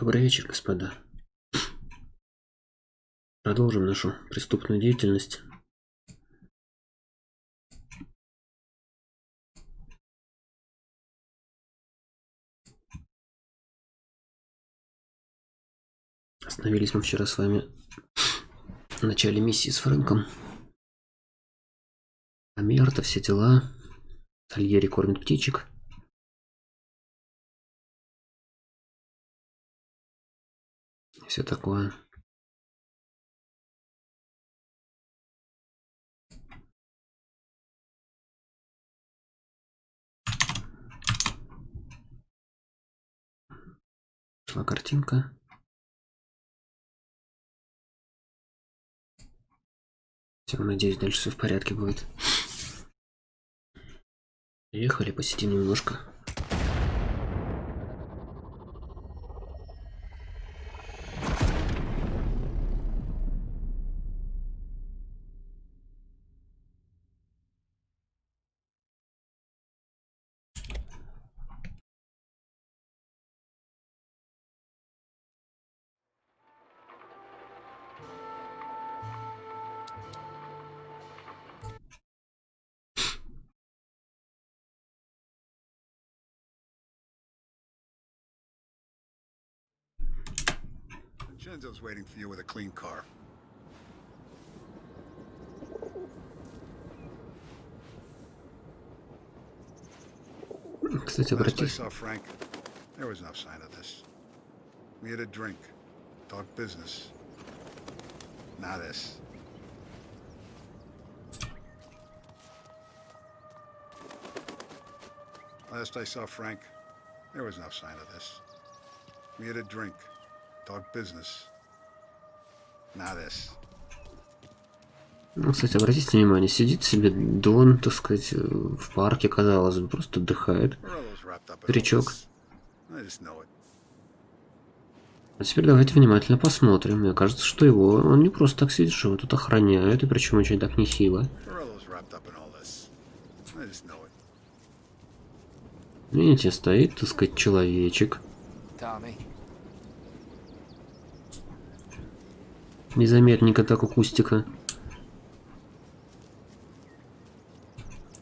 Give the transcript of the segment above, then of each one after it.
Добрый вечер, господа. Продолжим нашу преступную деятельность. Остановились мы вчера с вами в начале миссии с Фрэнком. Амерта, все дела. Сальери кормит птичек. Все такое. Шла картинка. Все, надеюсь, дальше все в порядке будет. Ехали, посидим немножко. Shenzo's waiting for you with a clean car. Кстати, обратись. Last I saw Frank, there was no sign of this. We had a drink, talk business. Not this. Last I saw Frank, there was no sign of this. We had a drink, talk business. Not this. Ну, кстати, обратите внимание, сидит себе Дон, так сказать, в парке, казалось бы, просто отдыхает. Старичок. А теперь давайте внимательно посмотрим. Мне кажется, что он не просто так сидит, что его тут охраняют, и причем очень так нехило. Видите, стоит, так сказать, человечек. Незаметненько так у кустика.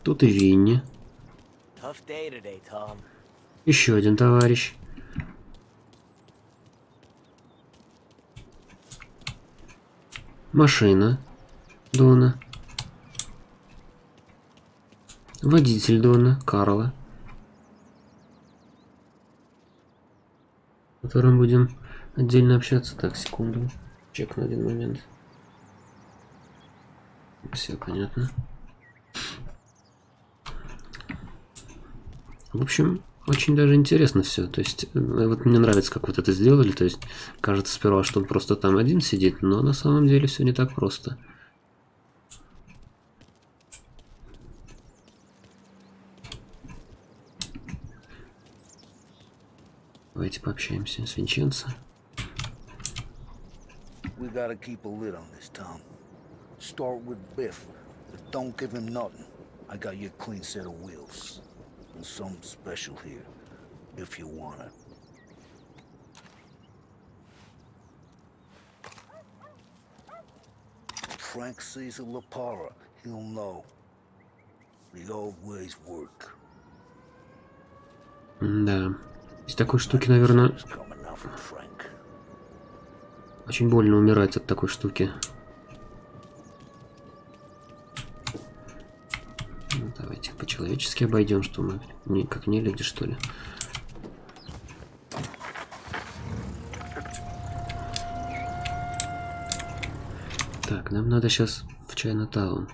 Тут и Винни. Еще один товарищ. Машина Дона. Водитель Дона, Карла. С которым будем отдельно общаться. Так, секунду. Чекну один момент. Все понятно. В общем, очень даже интересно все. То есть, вот мне нравится, как вот это сделали. То есть, кажется сперва, что он просто там один сидит, но на самом деле все не так просто. Давайте пообщаемся с Винченцо. We gotta keep a lid on this, Tom. Start with Biff, but don't give him nothing. I got you a clean set of wheels. And something special here, if you want it. Frank sees a La Parra, he'll know. The old ways work. Да. Из такой штуки, наверное, очень больно умирать от такой штуки. Ну, давайте по-человечески обойдем, что мы не, как не люди, что ли. Так, нам надо сейчас в Чайнатаун.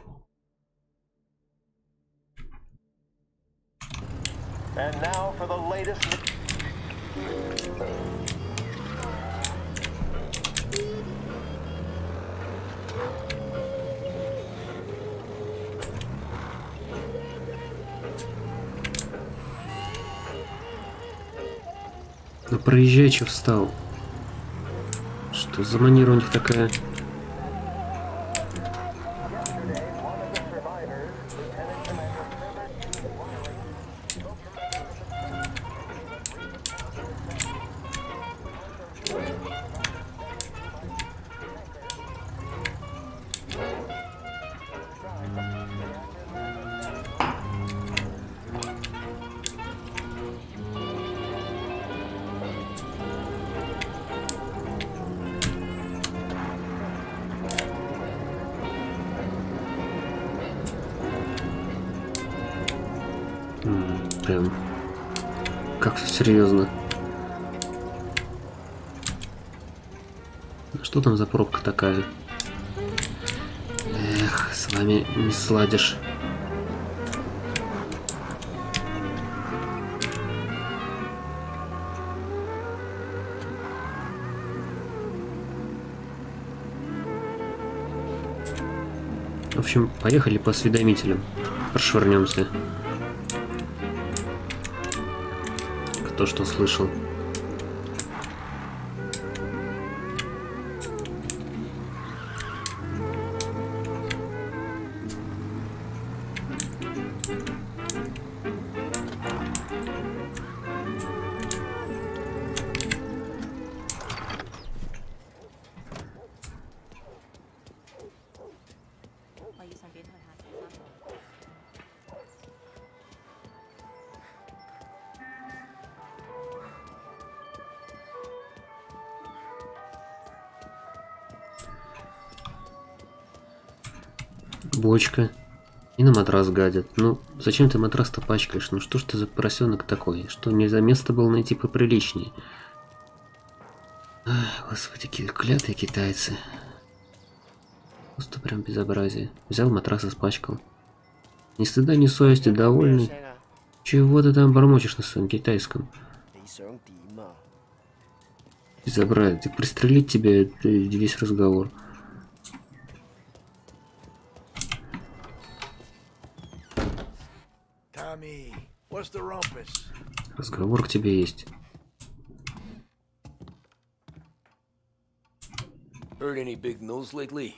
Ну проезжай, че встал. Что за манера у них такая? Прям как-то серьезно. Что там за пробка такая? Эх, с вами не сладишь. В общем, поехали по осведомителям. Прошвырнемся. Кто что слышал. Бочка. И на матрас гадят. Ну, зачем ты матрас-то пачкаешь? Ну что ж ты за поросенок такой? Что, нельзя место было найти поприличнее? Ах, господи, клятые китайцы. Просто прям безобразие. Взял матрас и испачкал. Ни стыда, ни совести, довольный. Чего ты там бормочешь на своем китайском? Безобразие. Ты пристрелить тебя, это весь разговор. Разговор к тебе есть. Heard any big news lately?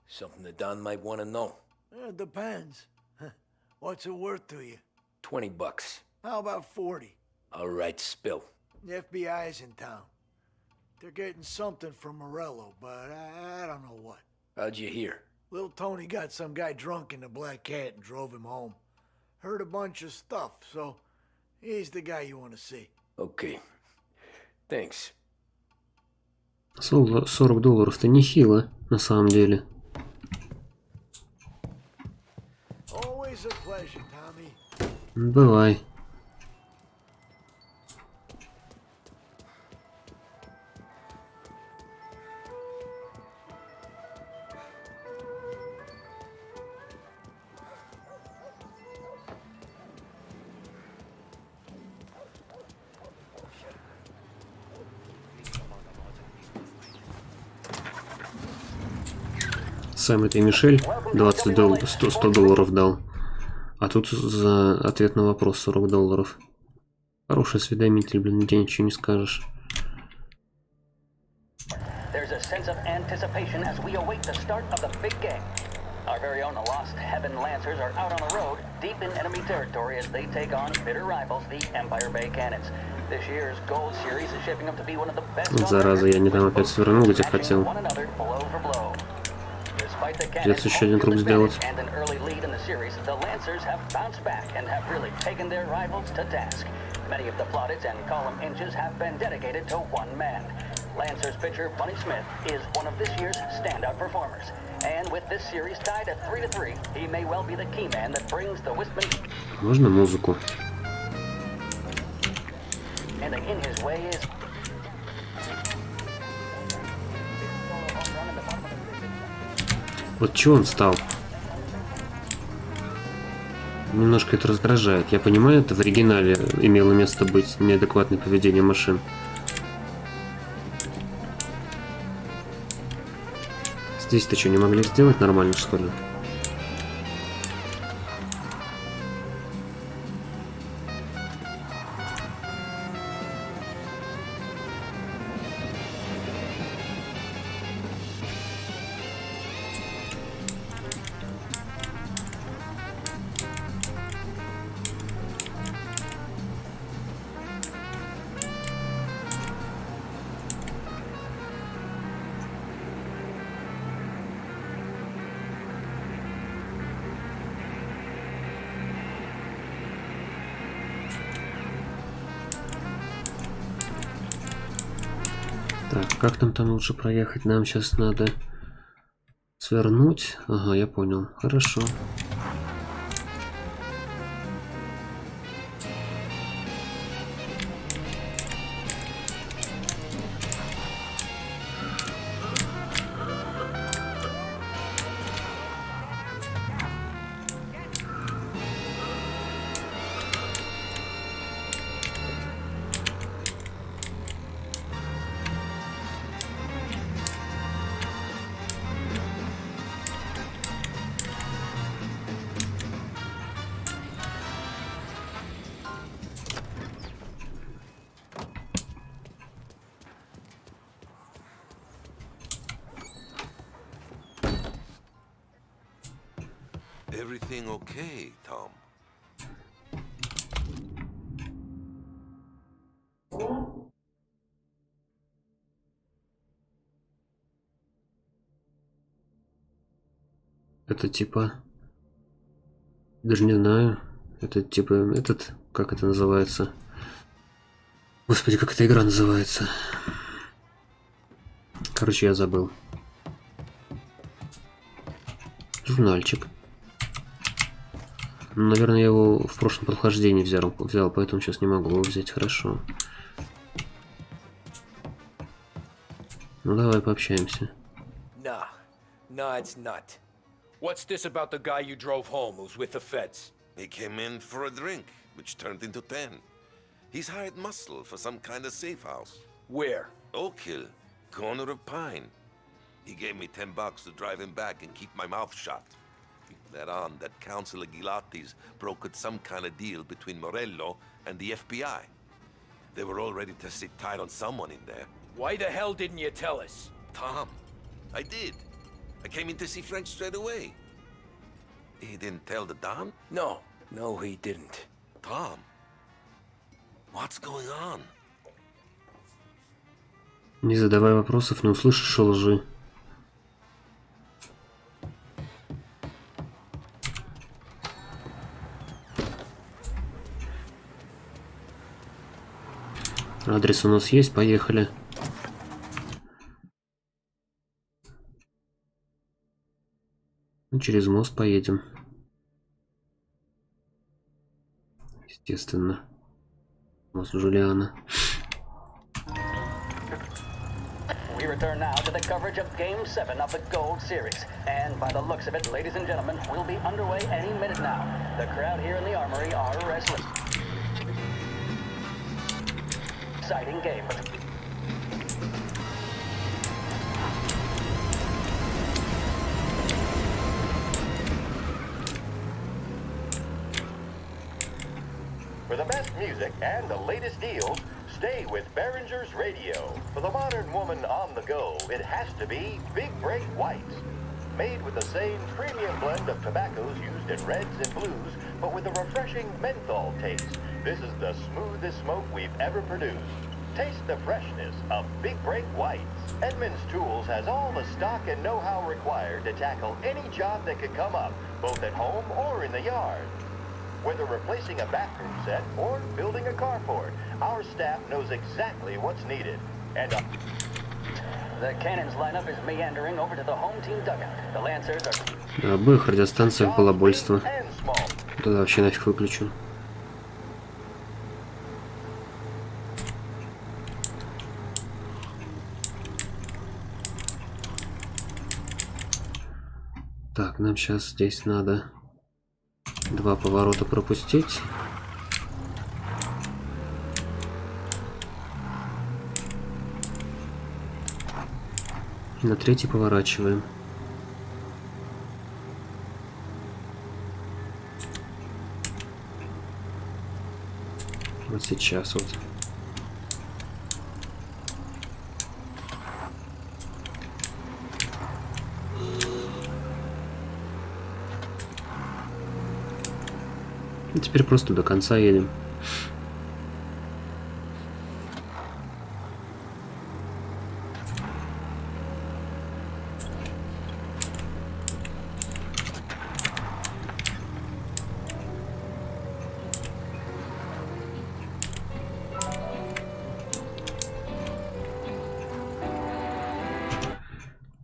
Something that Don might want to know. It depends. What's it worth to you? $20. How about 40? All right, spill. The FBI's in town. They're getting something from Morello, but I don't know what. How'd you hear? Little Tony got some guy drunk in the Black Cat and drove him home. Heard a bunch of stuff, so he's the guy you want to see. Okay. Thanks. $40-то нехило, на самом деле. Always a pleasure, Tommy. Бывай. Сэм и Мишель 100 долларов дал. А тут за ответ на вопрос $40. Хороший осведомитель, блин, нигде ничего не скажешь. There's a sense of anticipation as we await the start of the big game. Our very own Lost Heaven Lancers are out on the road, deep in enemy territory as they take on bitter rivals, the Empire Bay Cannons. This year's Gold Series is shaping up to be one of the best. Вот зараза, я не там опять свернул, где хотел. Придется еще один круг сделать. Many of the plaudits and column inches have been dedicated to one man. Lancers pitcher Bunny Smith is one of this year's standout performers. And with this series tied at 3-3, he may well be the key man that brings the Wisman. Можно музыку? And in his way is Вот чего он стал? Немножко это раздражает. Я понимаю, это в оригинале имело место быть неадекватное поведение машин. Здесь-то что, не могли сделать нормально, что ли? Так, как там лучше проехать? Нам сейчас надо свернуть. Ага, я понял. Хорошо. Everything okay, Tom? Это типа... Даже не знаю. Это типа... Этот... Как это называется? Господи, как эта игра называется? Короче, я забыл. Журнальчик. Ну, наверное, я его в прошлом прохождении взял, поэтому сейчас не могу его взять. Хорошо. Ну, давай пообщаемся. Nah. Nah, it's not. What's this about the guy you drove home who's with the feds? He came in for a drink, which turned into 10. He's hired muscle for some kind of safe house. Where? Oak Hill, corner of Pine. He gave me $10 to drive him back and keep my mouth shut. That on, that Councilor Gilatti's brokered some kind of deal between Morello and the FBI. They were all ready to sit tight on someone in there. Why the hell didn't you tell us? Tom, I did. I came in to see Frank straight away. He didn't tell the Don? No. No, he didn't. Tom, what's going on? Не задавай вопросов, не услышишь лжи. Адрес у нас есть, поехали. Ну, через мост поедем. Естественно. Мост Джулиана. We return now to the coverage of Game 7 of the Gold Series. And by the looks of it, ladies and gentlemen, we'll be underway any minute now. The crowd here in the Armory are restless. Exciting game. For the best music and the latest deals, stay with Behringer's Radio. For the modern woman on the go, it has to be Big Break Whites. Made with the same premium blend of tobaccos used in reds and blues, but with a refreshing menthol taste. This is the smoothest smoke we've ever produced. Taste the freshness of Big Break Whites. Edmunds Tools has all the stock and know-how required to tackle any job that could come up, both at home or in the yard. Whether replacing a bathroom set or building a carport, our staff knows exactly what's needed. And The Cannons lineup is meandering over to the home team dugout. The Lancers are... На обоих радиостанциях балабольство. and small. Тогда вообще нафиг выключу. Так, нам сейчас здесь надо 2 поворота пропустить. И на 3-й поворачиваем. Вот сейчас вот. И теперь просто до конца едем.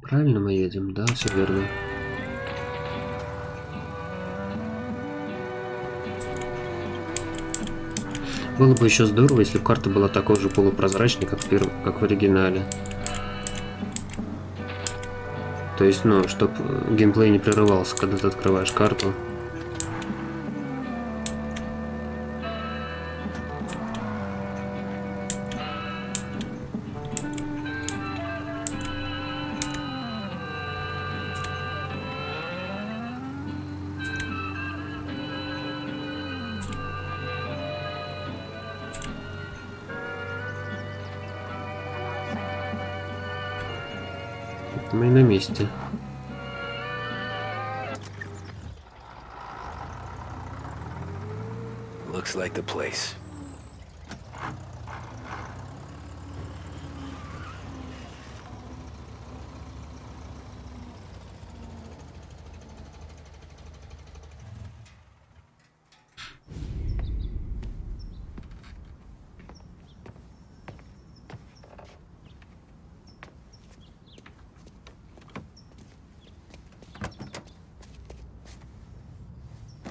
Правильно мы едем? Да, все верно. Было бы еще здорово, если бы карта была такой же полупрозрачной, как в оригинале. То есть, ну, чтобы геймплей не прерывался, когда ты открываешь карту. Мы на месте. the place.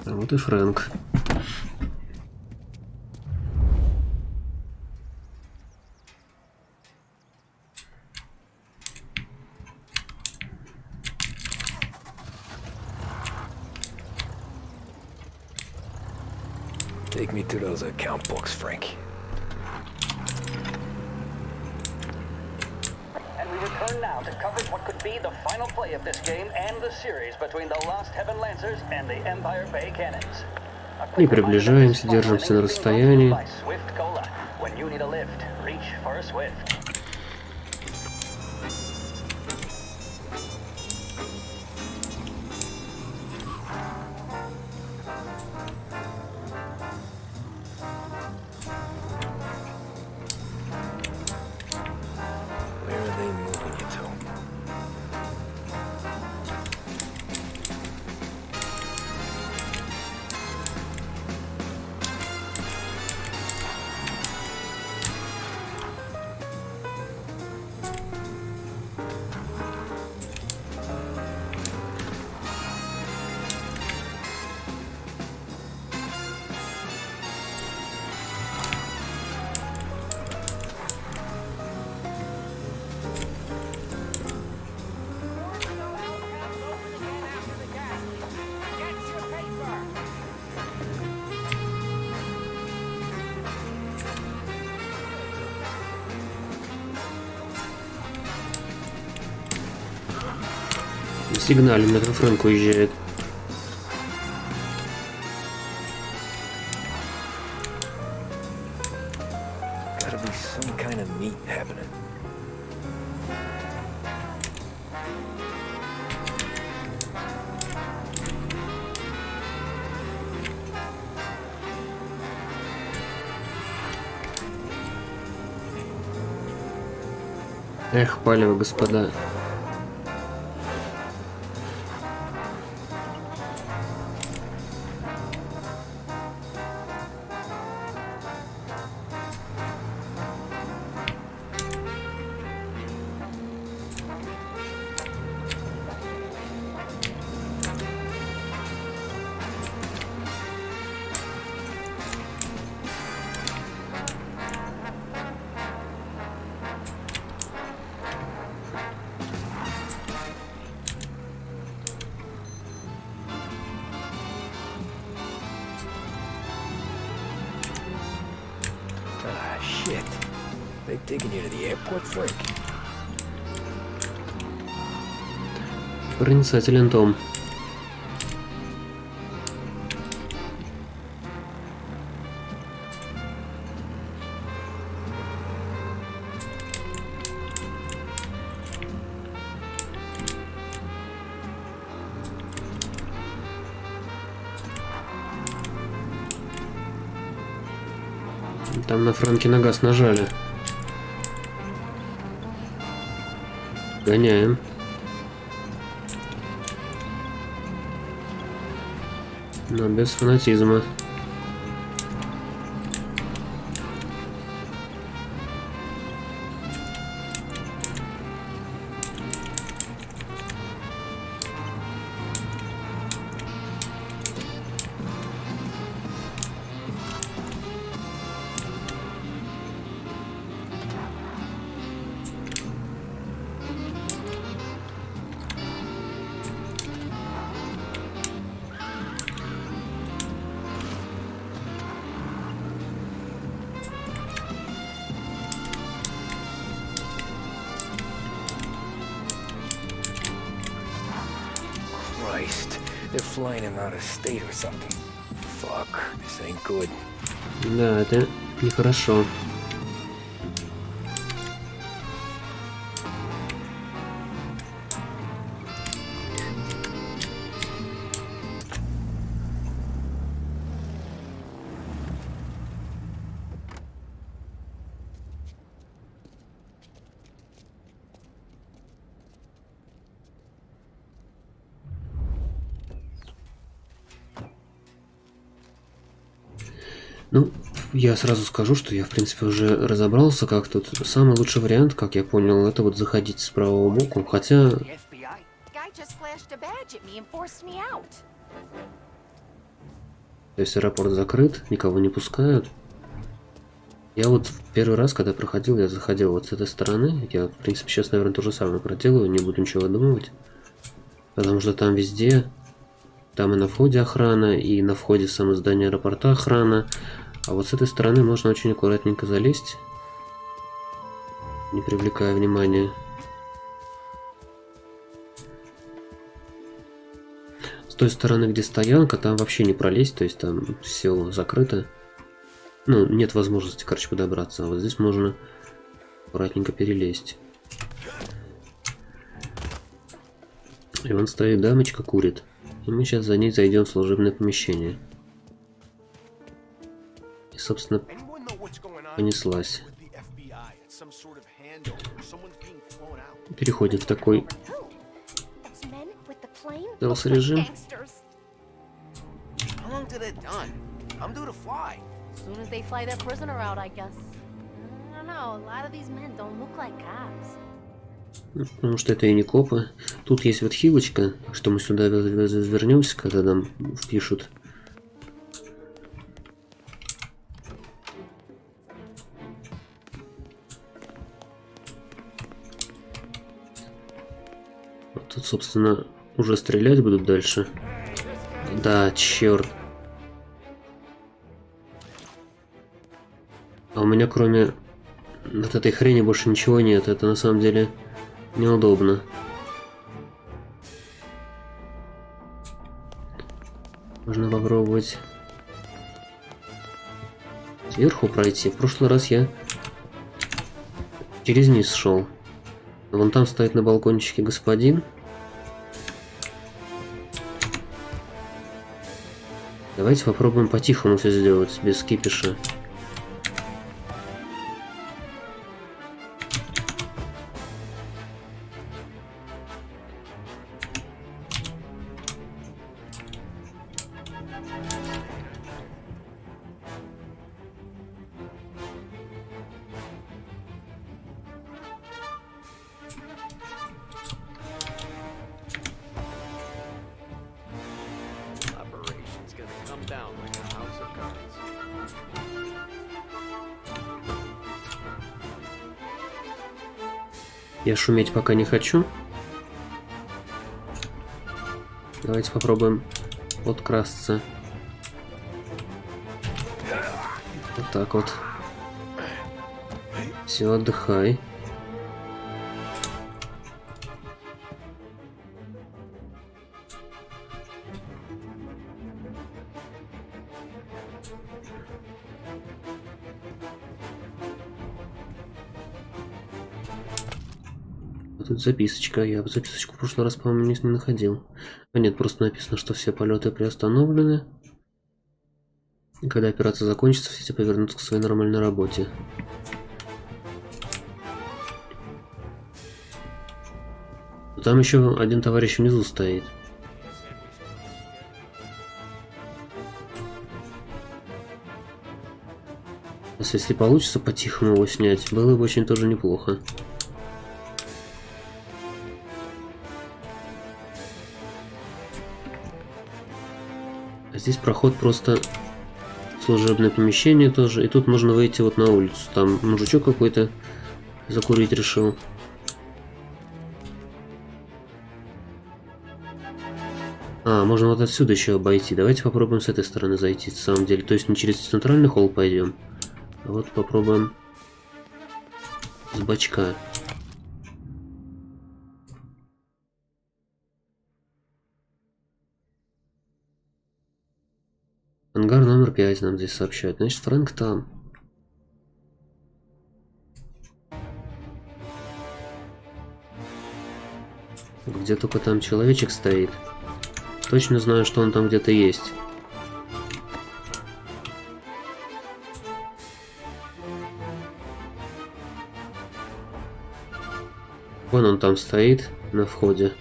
А вот и Фрэнк. Take me to those account books, Frank. And we return now to coverage what could be the final play of this game and the series between the Lost Heaven Lancers and the Empire Bay Cannons. И приближаемся, держимся на расстоянии. When you need a lift, reach for a Swift. Where are they moving you to? Сигналим, это Фрэнк уезжает. Gotta be some kind of meat happening. Эх, палево, господа. Ah, shit. They taking you to the airport, Frank? Проницателен Том. Там на Франке на газ нажали. Гоняем. Но без фанатизма. Christ, they're flying him out of state or something. Fuck, this ain't good. Да, это нехорошо. Ну, я сразу скажу, что я, в принципе, уже разобрался, как тут. Самый лучший вариант, как я понял, это вот заходить с правого боку. Хотя... То есть аэропорт закрыт, никого не пускают. Я вот первый раз, когда проходил, я заходил вот с этой стороны. Я, в принципе, сейчас, наверное, то же самое проделаю, не буду ничего выдумывать. Потому что там везде, там и на входе охрана, и на входе в само здание аэропорта охрана. А вот с этой стороны можно очень аккуратненько залезть, не привлекая внимания. С той стороны, где стоянка, там вообще не пролезть, то есть там все закрыто. Ну, нет возможности, короче, подобраться. А вот здесь можно аккуратненько перелезть. И вон стоит дамочка, курит. И мы сейчас за ней зайдем в служебное помещение. И, собственно, понеслась. Переходим в такой режим. Потому что это и не копы. Тут есть вот хилочка, что мы сюда вернемся, когда нам впишут. Вот тут, собственно, уже стрелять будут дальше. Да, черт. А у меня кроме вот этой хрени больше ничего нет. Это на самом деле неудобно. Можно попробовать сверху пройти. В прошлый раз я через низ шел. Вон там стоит на балкончике господин. Давайте попробуем по-тихому все сделать, без кипиша. Я шуметь пока не хочу. Давайте попробуем подкрасться. Вот так вот. Все, отдыхай. Тут записочка. Я записочку в прошлый раз, по-моему, не находил. А нет, просто написано, что все полеты приостановлены. И когда операция закончится, все повернутся к своей нормальной работе. Но там еще один товарищ внизу стоит. Если получится по-тихому его снять, было бы очень тоже неплохо. Здесь проход просто служебное помещение тоже. И тут можно выйти вот на улицу. Там мужичок какой-то закурить решил. А, можно вот отсюда еще обойти. Давайте попробуем с этой стороны зайти, на самом деле. То есть не через центральный холл пойдем. А вот попробуем с бочка. Ангар номер 5 нам здесь сообщают. Значит, Фрэнк там. Где только там человечек стоит. Точно знаю, что он там где-то есть. Вон он там стоит на входе.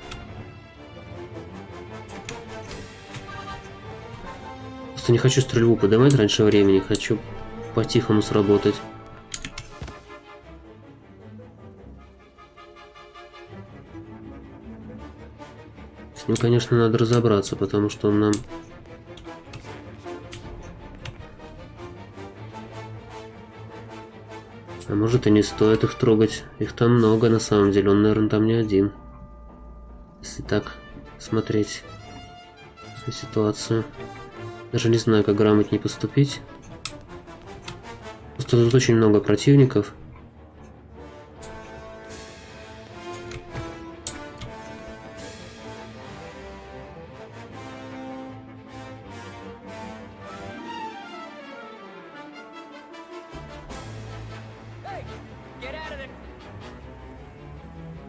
Просто не хочу стрельбу поднимать раньше времени, хочу по-тихому сработать. С ним, конечно, надо разобраться, потому что он нам... А может и не стоит их трогать. Их там много на самом деле, он, наверное, там не один. Если так смотреть всю ситуацию. Даже не знаю, как грамотнее поступить. Просто тут очень много противников.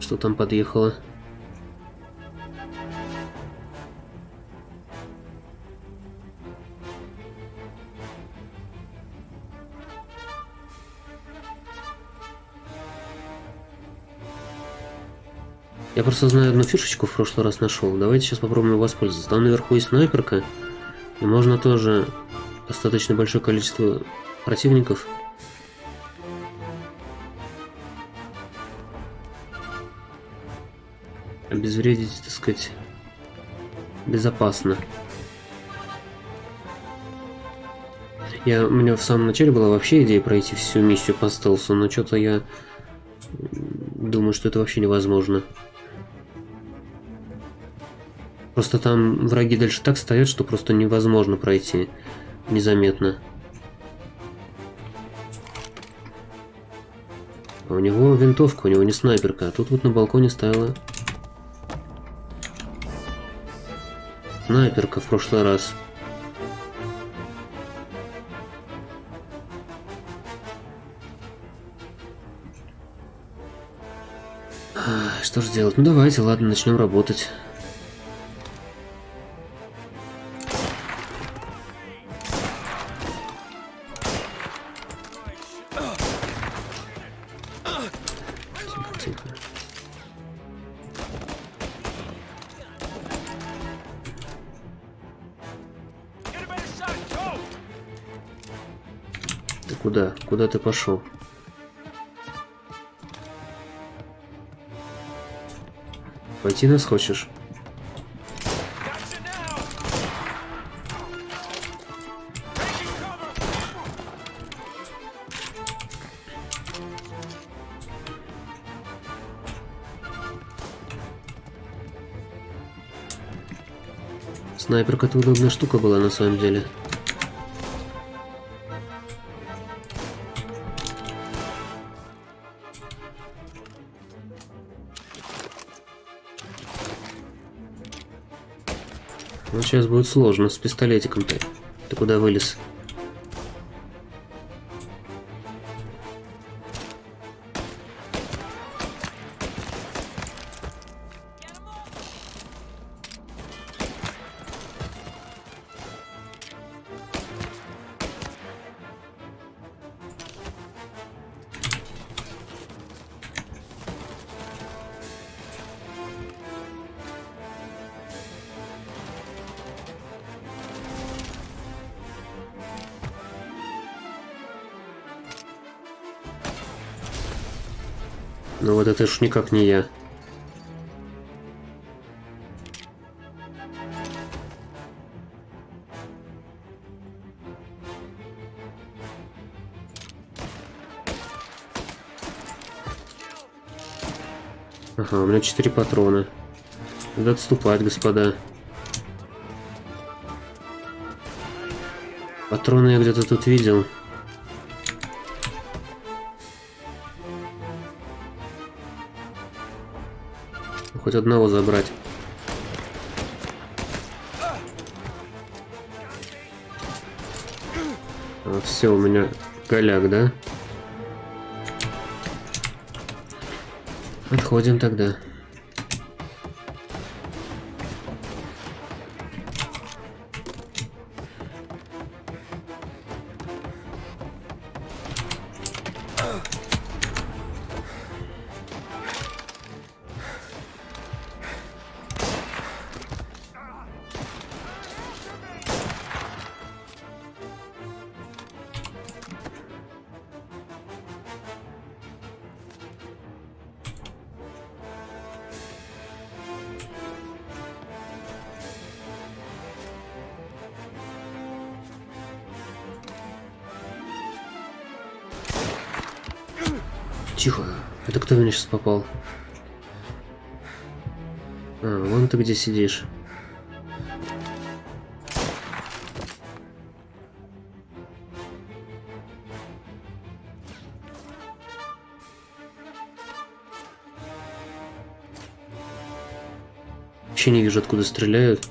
Что там подъехало? Я просто знаю одну фишечку, в прошлый раз нашел. Давайте сейчас попробуем воспользоваться. Там наверху есть снайперка, и можно тоже достаточно большое количество противников обезвредить, так сказать, безопасно. У меня в самом начале была вообще идея пройти всю миссию по стелсу, но что-то я думаю, что это вообще невозможно. Просто там враги дальше так стоят, что просто невозможно пройти незаметно. А у него винтовка, у него не снайперка. А тут вот на балконе стояла снайперка в прошлый раз. Что же делать? Ну давайте, ладно, начнем работать. Тихо. Ты куда? Куда ты пошел? Пойти нас хочешь? Снайперка-то удобная штука была на самом деле. Вот сейчас будет сложно с пистолетиком-то. Ты куда вылез? Ну вот это ж никак не я. Ага, у меня 4 патрона. Надо отступать, господа. Патроны я где-то тут видел. Хоть одного забрать. Все, у меня голяк, да? Отходим тогда. Тихо. Это кто в меня сейчас попал? А, вон ты где сидишь. Вообще не вижу, откуда стреляют.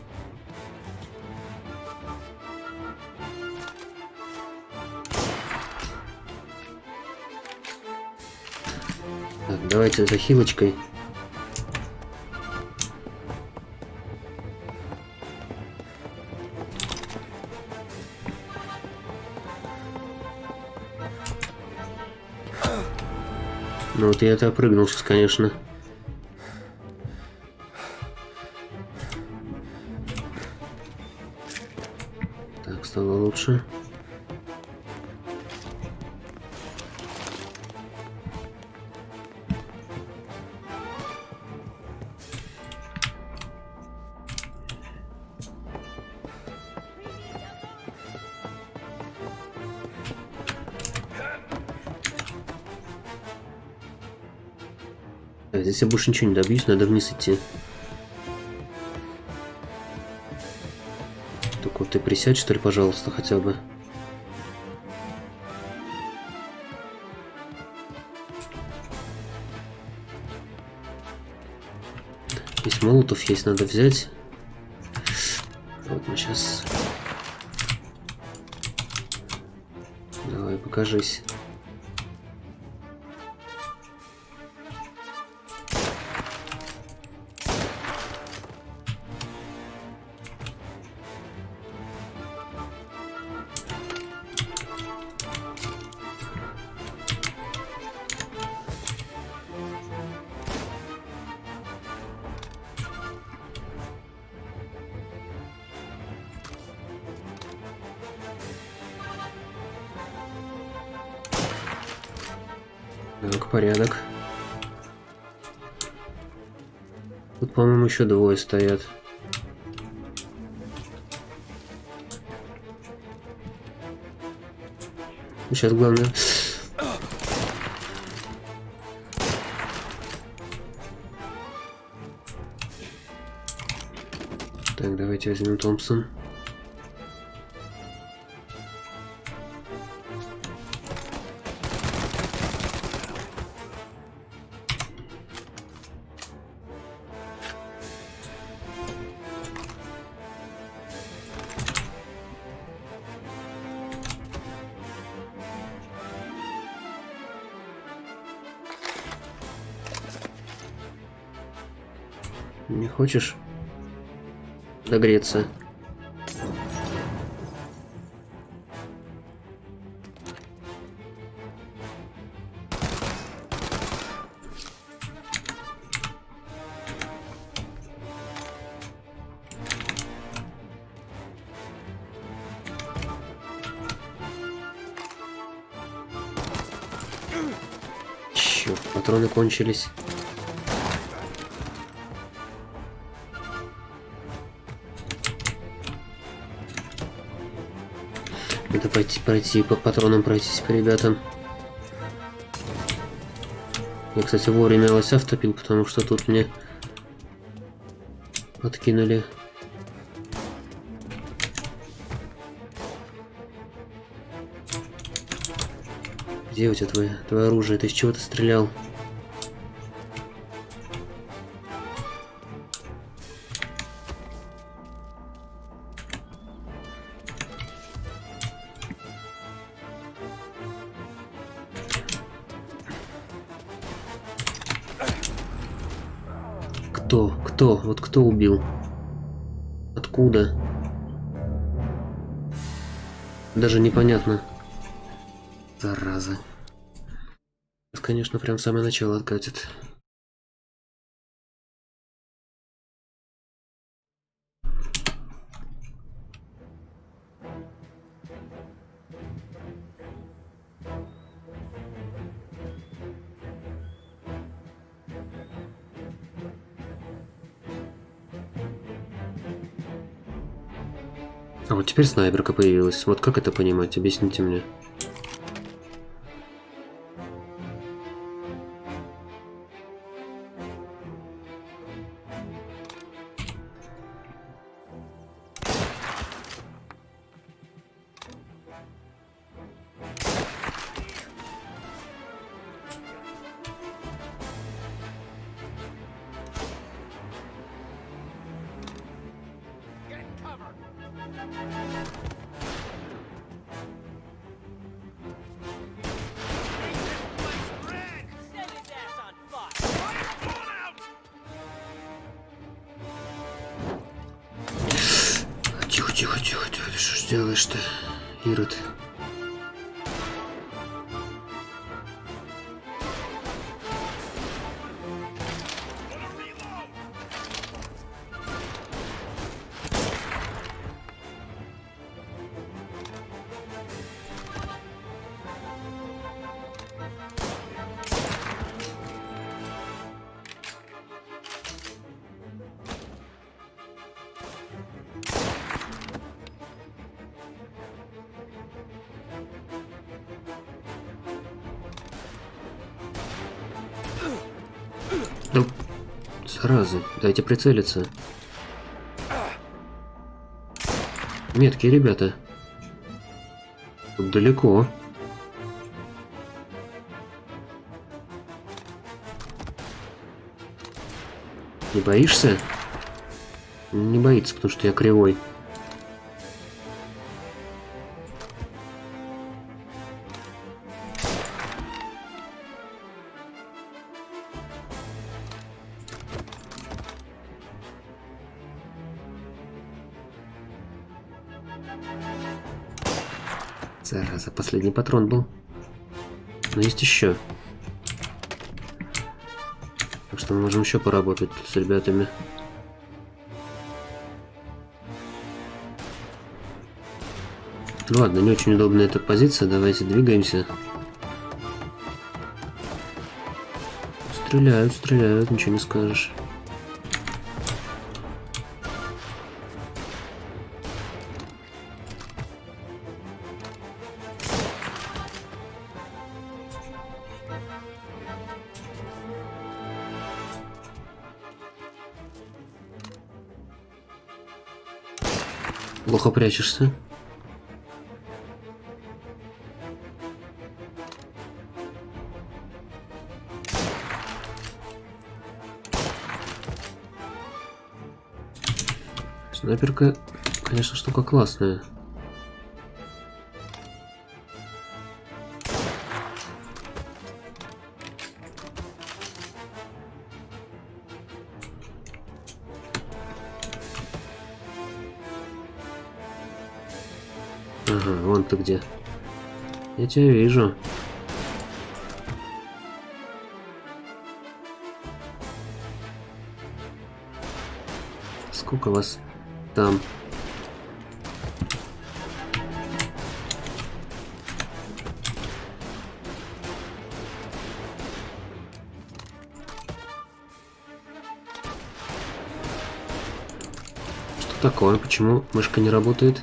Так, давайте за хилочкой. Ну вот я это опрыгнул сейчас, конечно. Так, стало лучше. Здесь я больше ничего не добьюсь, надо вниз идти. Только вот ты присядь, что ли, пожалуйста, хотя бы. Здесь молотов есть, надо взять. Вот мы сейчас. Давай, покажись. Так, порядок. Тут, по-моему, еще двое стоят. Сейчас главное... Так, давайте возьмем Томпсон. Не хочешь догреться? Черт, патроны кончились. Надо пройти по патронам пройтись по ребятам. Я, кстати, вовремя лося втопил, потому что тут мне подкинули. Где у тебя твое оружие? Ты из чего ты стрелял? Кто? Вот кто убил? Откуда? Даже непонятно. Зараза. Сейчас, конечно, прям самое начало откатит. А вот теперь снайперка появилась. Вот как это понимать? Объясните мне. Тихо, тихо, тихо, тихо. Ты что ж делаешь-то, Ирод? Да, зараза, дайте прицелиться. Меткие ребята. Тут далеко. Не боишься? Не боится, потому что я кривой. Зараза, последний патрон был. Но есть еще. Так что мы можем еще поработать с ребятами. Ладно, не очень удобная эта позиция. Давайте двигаемся. Стреляют, стреляют, ничего не скажешь. Плохо прячешься. Снайперка, конечно, штука классная. Ага, вон ты где. Я тебя вижу. Сколько вас там? Что такое? Почему мышка не работает?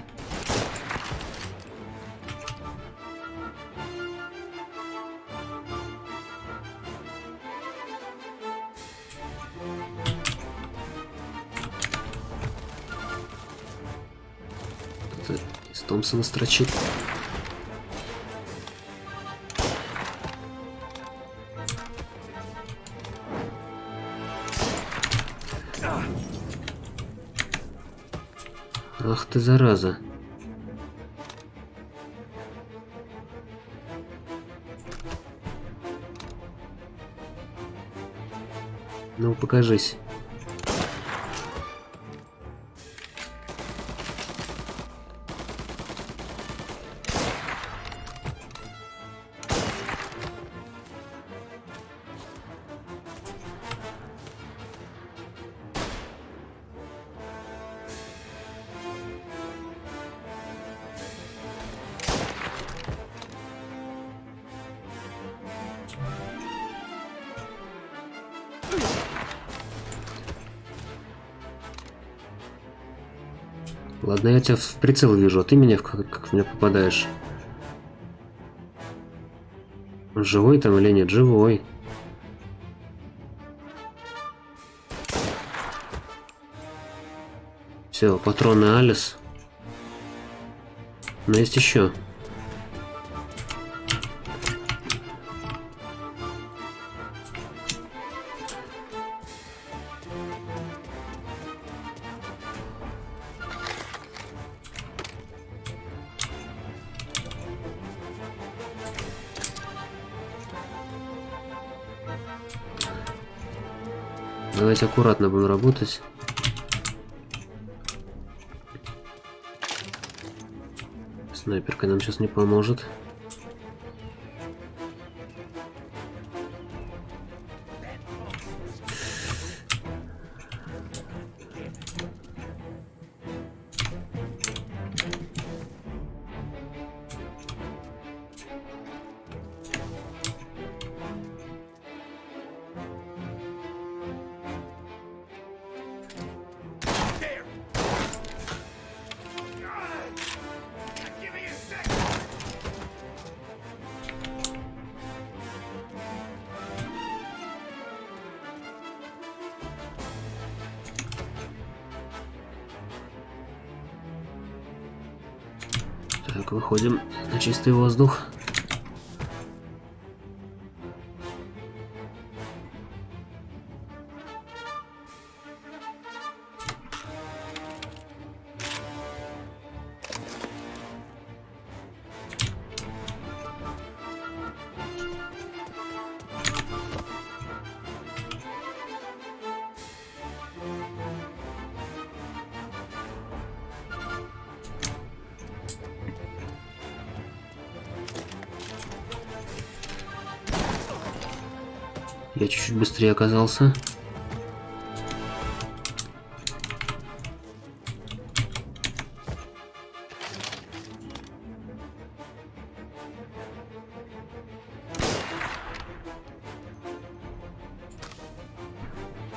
Из Томпсона строчит. Ах ты, зараза. Ну, покажись. Ладно, я тебя в прицел вижу, а ты меня как в меня попадаешь. Он живой там или нет? Живой. Все, патроны Алис. Но есть еще. Давайте аккуратно будем работать. Снайперка нам сейчас не поможет. Так, выходим на чистый воздух. Я чуть-чуть быстрее оказался.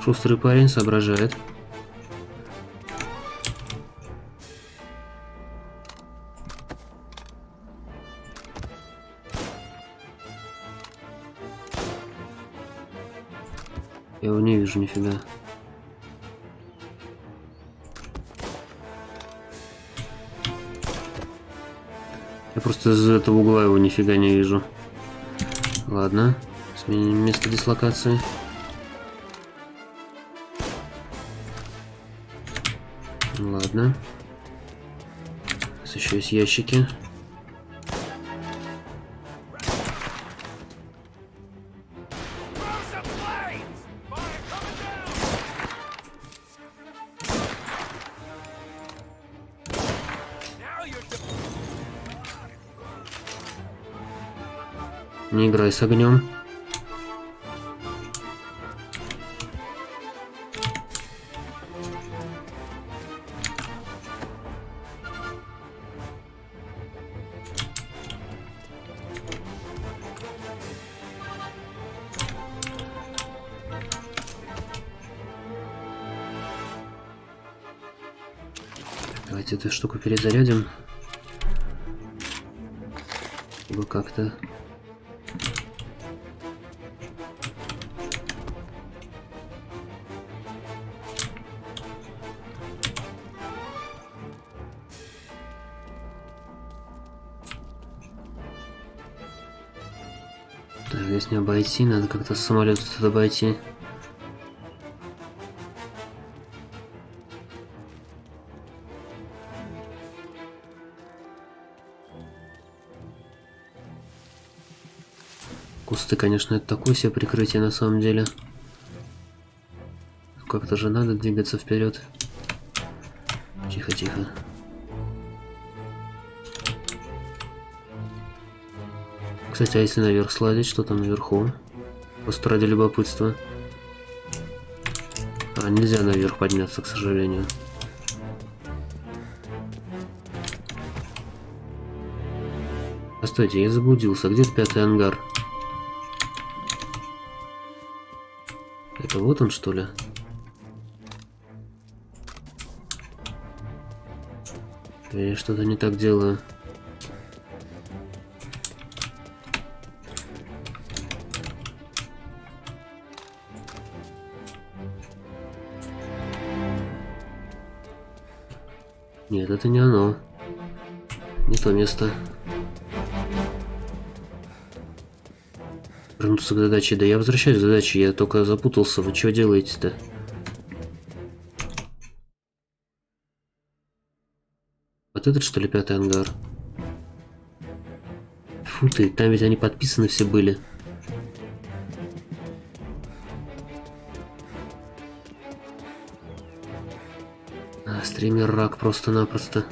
Шустрый парень соображает. Я его не вижу нифига. Я просто из этого угла его нифига не вижу. Ладно, сменим место дислокации. Ладно. Здесь еще есть ящики. Не играй с огнем. Давайте эту штуку перезарядим. Чтобы как-то... Так, здесь не обойти, надо как-то с самолета тут обойти. Кусты, конечно, это такое себе прикрытие на самом деле. Как-то же надо двигаться вперед. Тихо, тихо. Кстати, а если наверх слазить, что там наверху? Просто ради любопытства. А, нельзя наверх подняться, к сожалению. Постойте, я заблудился. Где-то 5-й ангар. Это вот он, что ли? Я что-то не так делаю. Нет, это не оно. Не то место. Вернуться к задаче. Да я возвращаюсь к задаче, я только запутался. Вы что делаете-то? Вот этот, что ли, 5-й ангар? Фу ты, там ведь они подписаны все были. Стример рак просто-напросто.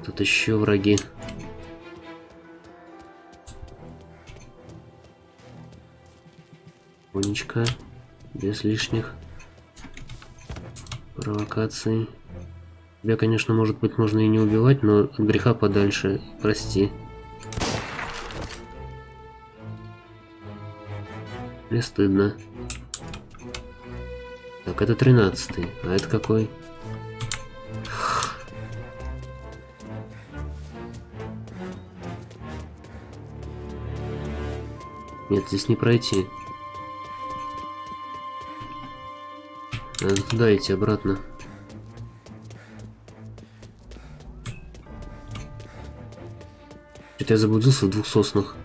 Тут еще враги. Тихонечко, без лишних провокаций. Тебя, конечно, может быть, можно и не убивать, но от греха подальше. Прости. Мне стыдно. Так, это 13-й. А это какой? Нет, здесь не пройти. Надо туда идти, обратно. Что-то я заблудился в двух соснах.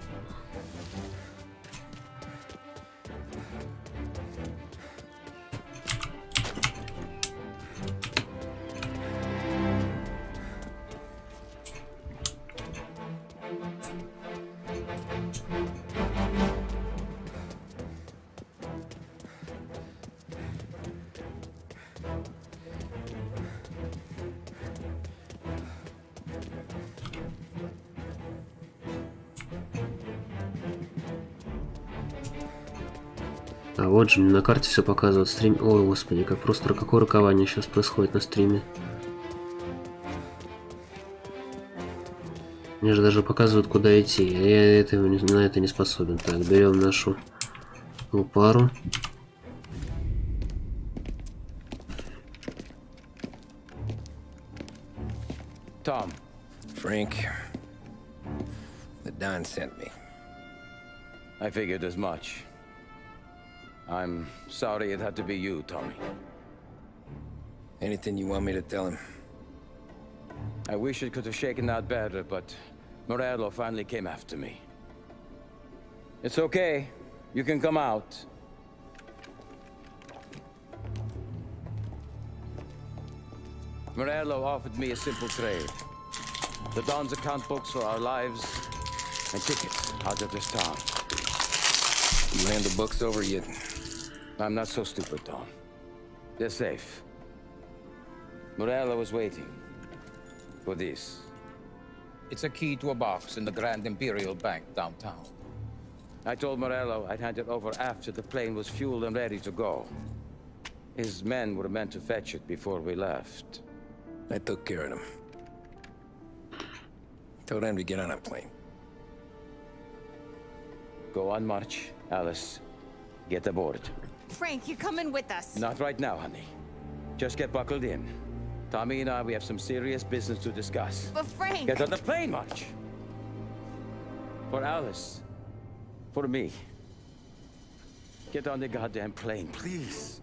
А вот же мне на карте все показывает стрим. Ой, господи, как просто какое рокование сейчас происходит на стриме. Мне же даже показывают, куда идти. А я на это не способен. Так, берем нашу лупару. Tom. Frank. The Don sent me. I figured as much. I'm sorry it had to be you, Tommy. Anything you want me to tell him? I wish it could have shaken out better, but Morello finally came after me. It's okay. You can come out. Morello offered me a simple trade. The Don's account books for our lives and tickets out of this town. You hand the books over yet? I'm not so stupid, Don. They're safe. Morello was waiting for this. It's a key to a box in the Grand Imperial Bank downtown. I told Morello I'd hand it over after the plane was fueled and ready to go. His men were meant to fetch it before we left. I took care of them. Told them to get on a plane. Go on, March. Alice, get aboard. Frank, you're coming with us. Not right now, honey. Just get buckled in. Tommy and I, we have some serious business to discuss. But Frank... Get on the plane, March! For Alice. For me. Get on the goddamn plane, please.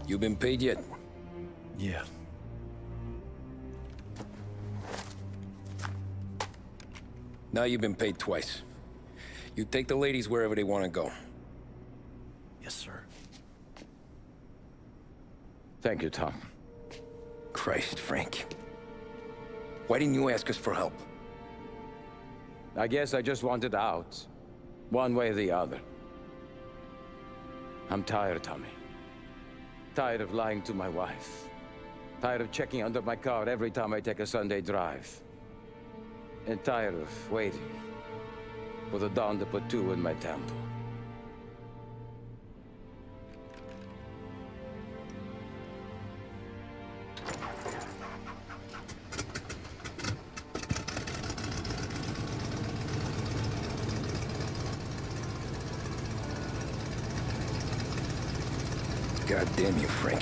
You been paid yet? Yeah. Now you've been paid twice. You take the ladies wherever they want to go. Yes, sir. Thank you, Tom. Christ, Frank. Why didn't you ask us for help? I guess I just wanted out. One way or the other. I'm tired, Tommy. Tired of lying to my wife. Tired of checking under my car every time I take a Sunday drive. And tired of waiting for the dawn to put two in my temple. God damn you, Frank.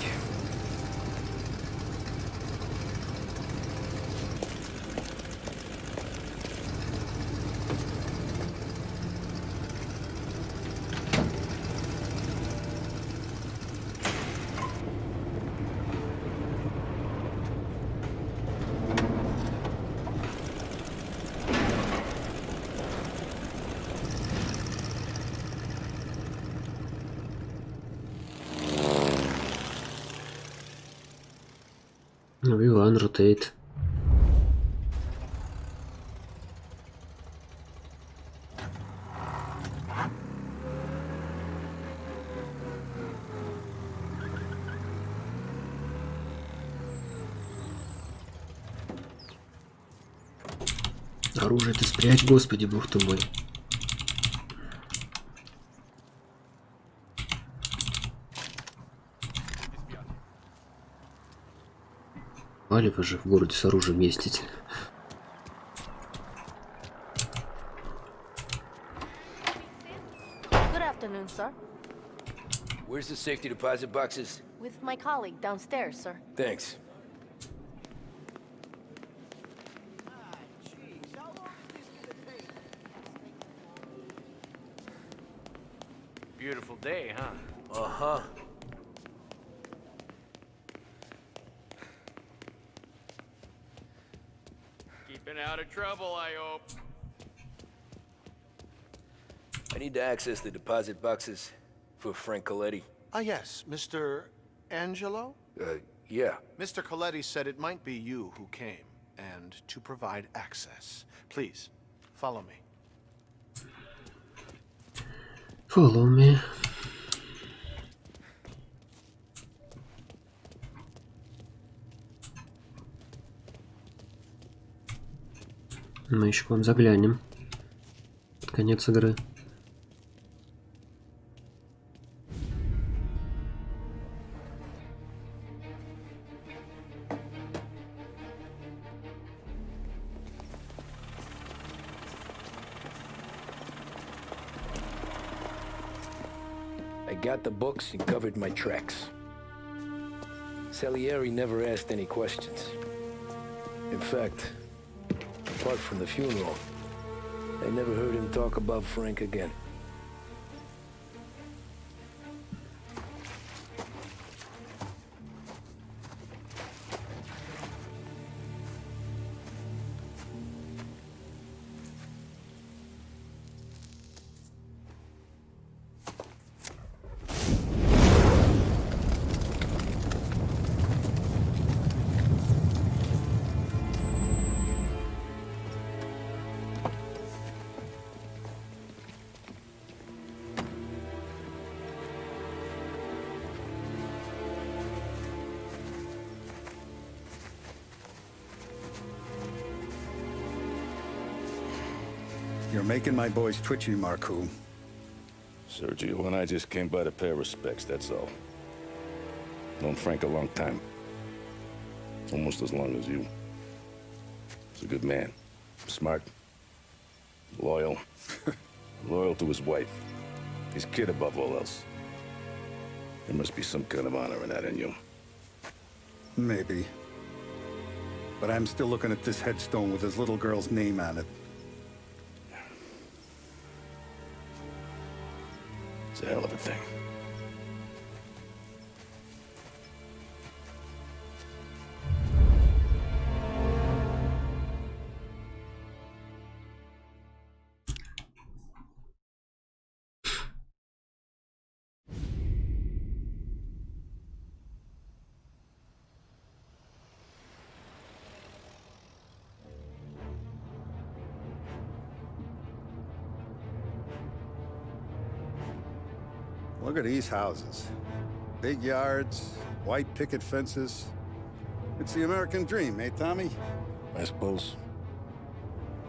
V1 rotate. Оружие ты спрячь, господи, бог ты мой. Мали вы же в городе с оружием ездите. Good afternoon, sir. Where's the safety deposit boxes? With my colleague downstairs, sir. Thanks. Beautiful day, huh? Uh-huh. Keeping out of trouble, I hope. I need to access the deposit boxes for Frank Coletti. Ah, yes, Mr. Angelo? Yeah. Mr. Coletti said it might be you who came, and to provide access. Please, follow me. Follow me. Мы еще к вам заглянем. Под конец игры. I got the books and covered my tracks. Salieri never asked any questions. In fact, apart from the funeral, I never heard him talk about Frank again. You're making my boys twitchy, Marku. Sergio and I just came by to pay respects, that's all. Known Frank a long time. Almost as long as you. He's a good man. Smart. Loyal. Loyal to his wife. His kid above all else. There must be some kind of honor in that in you. Maybe. But I'm still looking at this headstone with his little girl's name on it. It's a hell of a thing. Look at these houses. Big yards, white picket fences. It's the American dream, eh, Tommy? I suppose.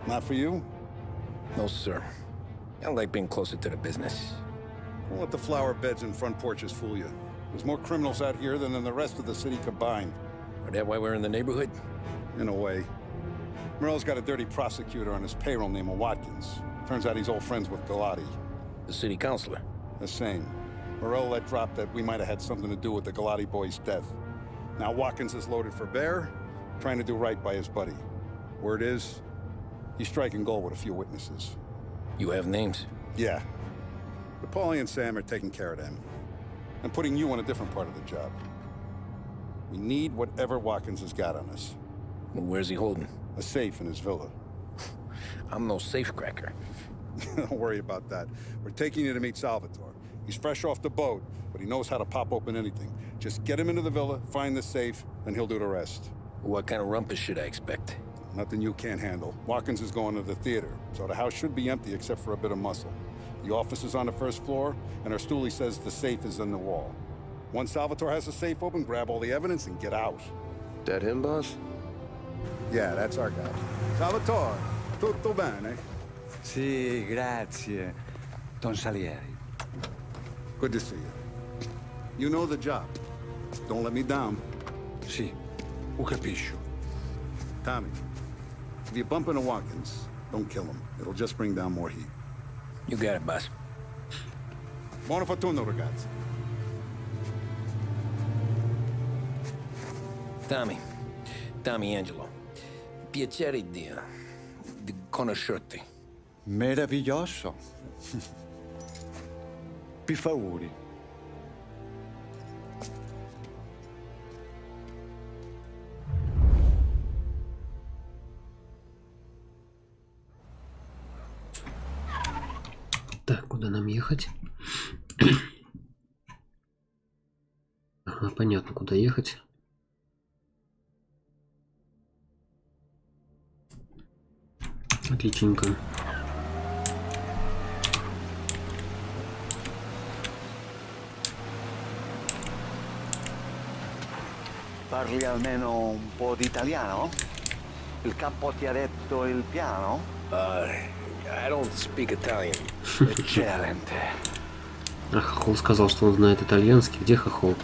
Not for you? No, sir. I like being closer to the business. Don't let the flower beds and front porches fool you. There's more criminals out here than in the rest of the city combined. Is that why we're in the neighborhood? In a way. Merle's got a dirty prosecutor on his payroll named Watkins. Turns out he's old friends with Galati. The city councilor? The same. Morello let drop that we might have had something to do with the Galati boy's death. Now Watkins is loaded for bear, trying to do right by his buddy. Word is, he's striking gold with a few witnesses. You have names? Yeah. But Paulie and Sam are taking care of them. I'm putting you on a different part of the job. We need whatever Watkins has got on us. Well, where's he holding? A safe in his villa. I'm no safecracker. Don't worry about that. We're taking you to meet Salvatore. He's fresh off the boat, but he knows how to pop open anything. Just get him into the villa, find the safe, and he'll do the rest. What kind of rumpus should I expect? Nothing you can't handle. Watkins is going to the theater, so the house should be empty except for a bit of muscle. The office is on the first floor, and our stoolie says the safe is in the wall. Once Salvatore has the safe open, grab all the evidence and get out. That him, boss? Yeah, that's our guy. Salvatore, tutto bene? Sì, grazie, Don Salieri. Good to see you. You know the job. Don't let me down. Sì, ho capisco. Tommy, if you bump into Watkins, don't kill him. It'll just bring down more heat. You got it, boss. Buona fortuna, ragazzi. Tommy Angelo. Piacere di conoscerti. Meraviglioso. Per favore. Так, куда нам ехать? Ага, понятно, куда ехать. Отличненько. Parli almeno un po' di italiano? Il capo ti ha detto il piano? I don't speak Italian. Eccellente. А Хохол сказал, что он знает итальянский. Где Хохол?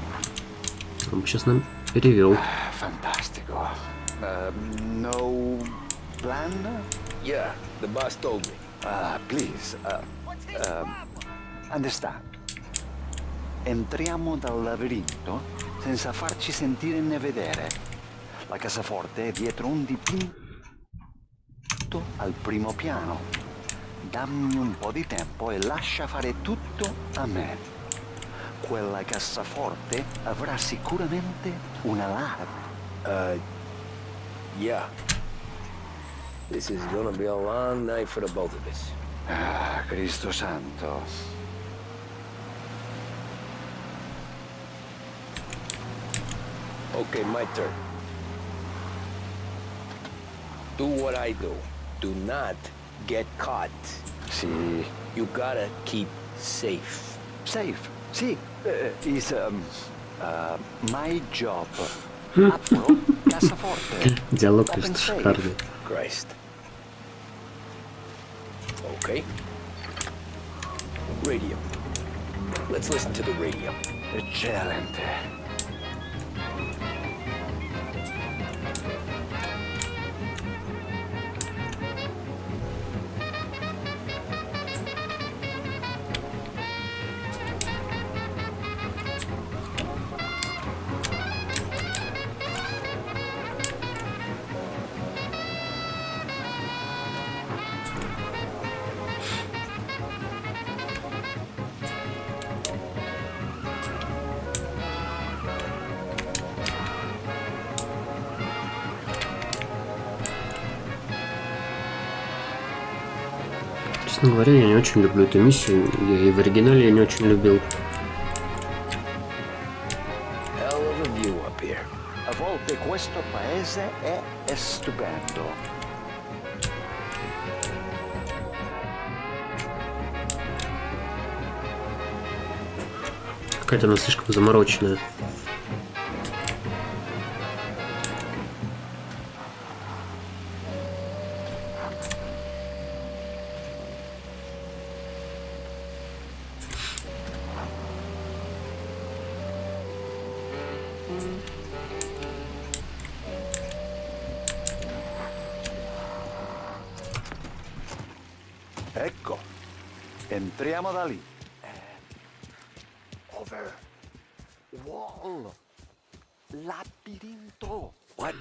Он бы сейчас нам перевел. Fantastico. No plan? Yeah, the boss told me. Please. Understand. Entriamo dal labirinto senza farci sentire né vedere. La cassaforte è dietro un dipinto al primo piano. Dammi un po' di tempo e lascia fare tutto a me. Quella cassaforte avrà sicuramente una alarme. Yeah. This is gonna be a long night for the both of us. Cristo santo. Okay, my turn. Do what I do. Do not get caught. Sì. You gotta keep safe. Safe? Sì. Is my job. Apro, cassaforte. Диалог, Open конечно, safe. шикарный. Christ. Okay. Radio. Let's listen to the radio. Eccellente. Честно говоря, я не очень люблю эту миссию. Я и в оригинале я не очень любил. Hell of a view up here. A volte questo paese è stupendo. Какая-то она слишком замороченная. Ecco, entriamo da lì. Over. Wall. Labirinto. What?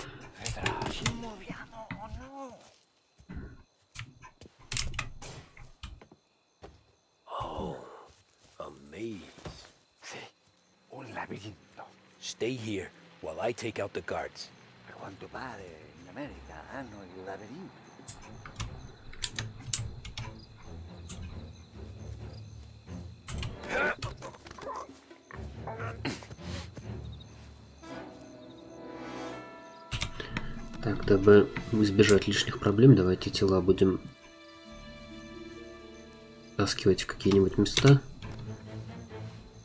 Ci muoviamo o no? Oh, a maze. Sì, un labirinto. Stay here while I take out the guards. A quanto pare in America hanno il labirinto. Так, дабы избежать лишних проблем, давайте тела будем таскивать в какие-нибудь места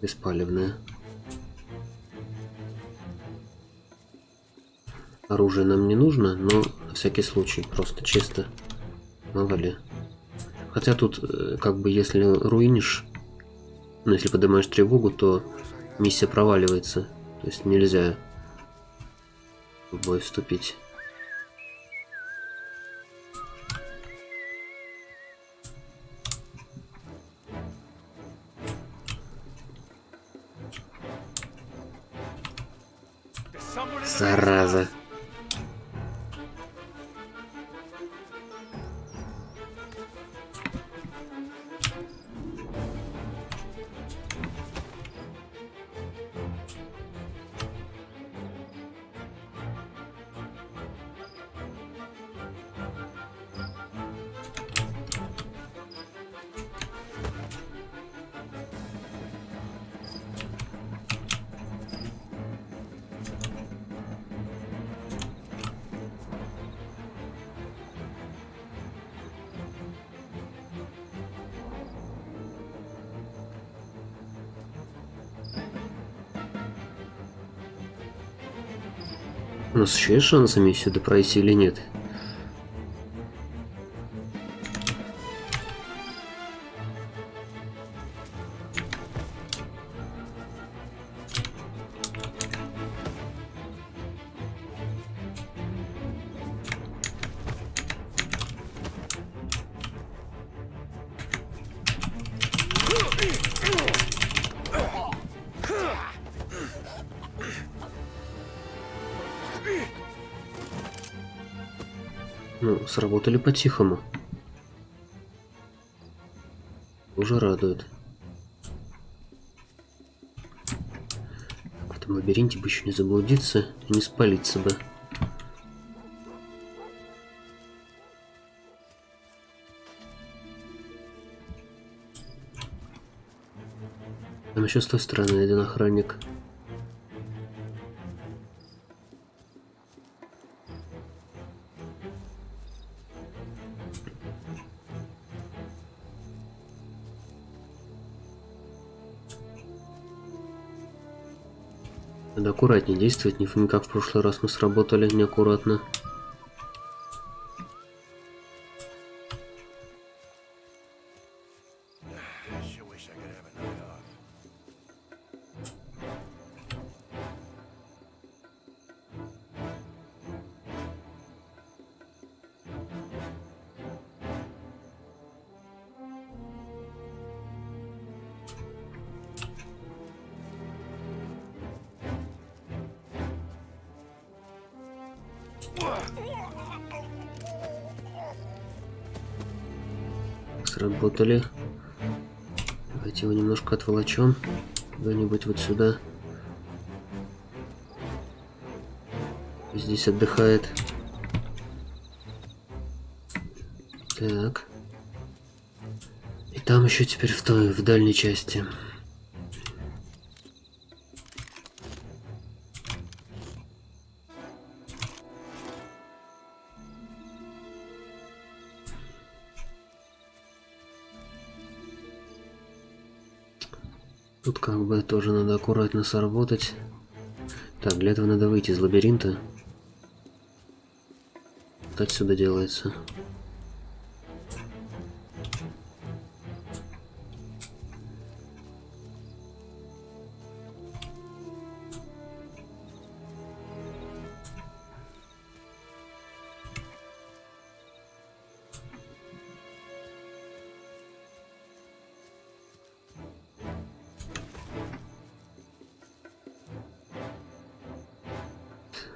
беспалевные. Оружие нам не нужно, но на всякий случай, просто чисто, мало ли. Хотя тут, как бы, если руинишь, ну, если поднимаешь тревогу, то миссия проваливается. То есть нельзя в бой вступить. Зараза. У нас еще есть шансы миссию допройти или нет? Ну, сработали по-тихому. Уже радует. В этом лабиринте бы еще не заблудиться и не спалиться бы. Там еще с той стороны один охранник. Надо аккуратнее действовать, не как в прошлый раз мы сработали неаккуратно. Сработали. Давайте его немножко отволочем куда-нибудь вот сюда. Здесь отдыхает. Так. И там еще теперь в дальней части. Тут как бы тоже надо аккуратно сработать. Так, для этого надо выйти из лабиринта. Вот отсюда делается.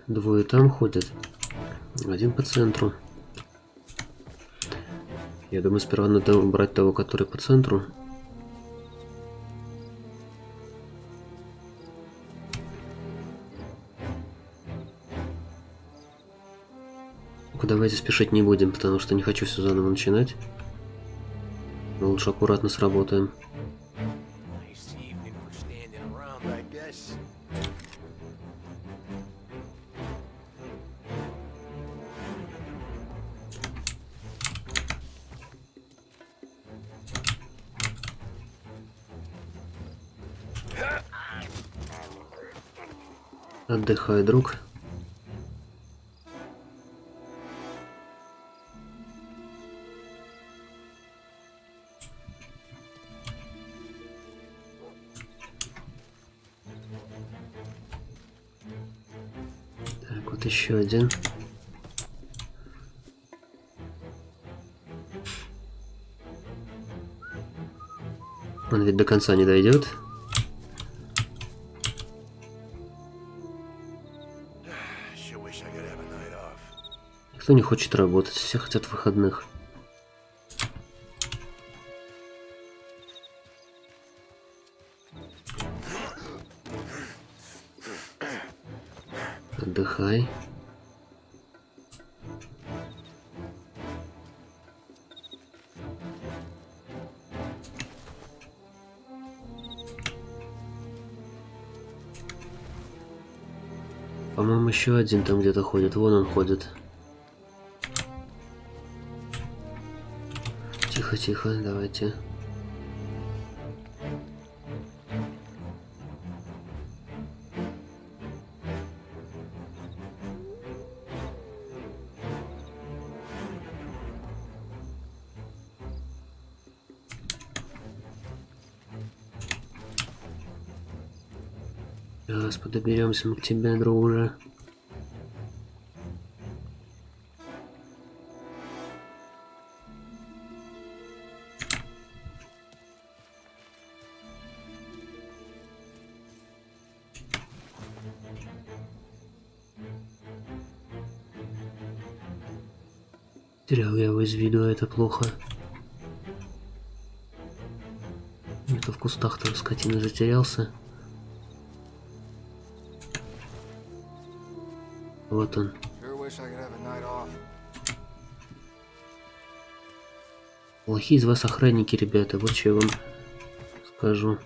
Двое там ходят, один по центру. Я думаю, сперва надо убрать того, который по центру. Ну-ка, давайте спешить не будем, потому что не хочу все заново начинать. Но лучше аккуратно сработаем. Отдыхай, друг. Так, вот еще один. Он ведь до конца не дойдет. Никто не хочет работать, все хотят выходных. Отдыхай. По-моему, еще один там где-то ходит. Вон он ходит. Тихо, тихо, давайте. Сейчас подоберемся мы к тебе, друже. Терял я его из виду, а это плохо. Где-то в кустах там скотина затерялся. Вот он. Плохие из вас охранники, ребята, вот что я вам скажу.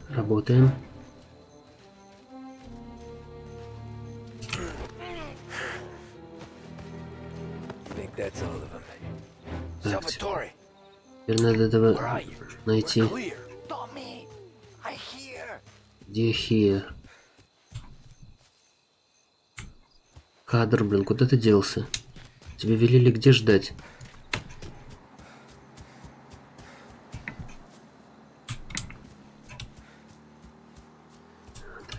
Работаем. Так, теперь надо этого найти. Где Хиер? Кадр, блин, куда ты делся? Тебе велели где ждать?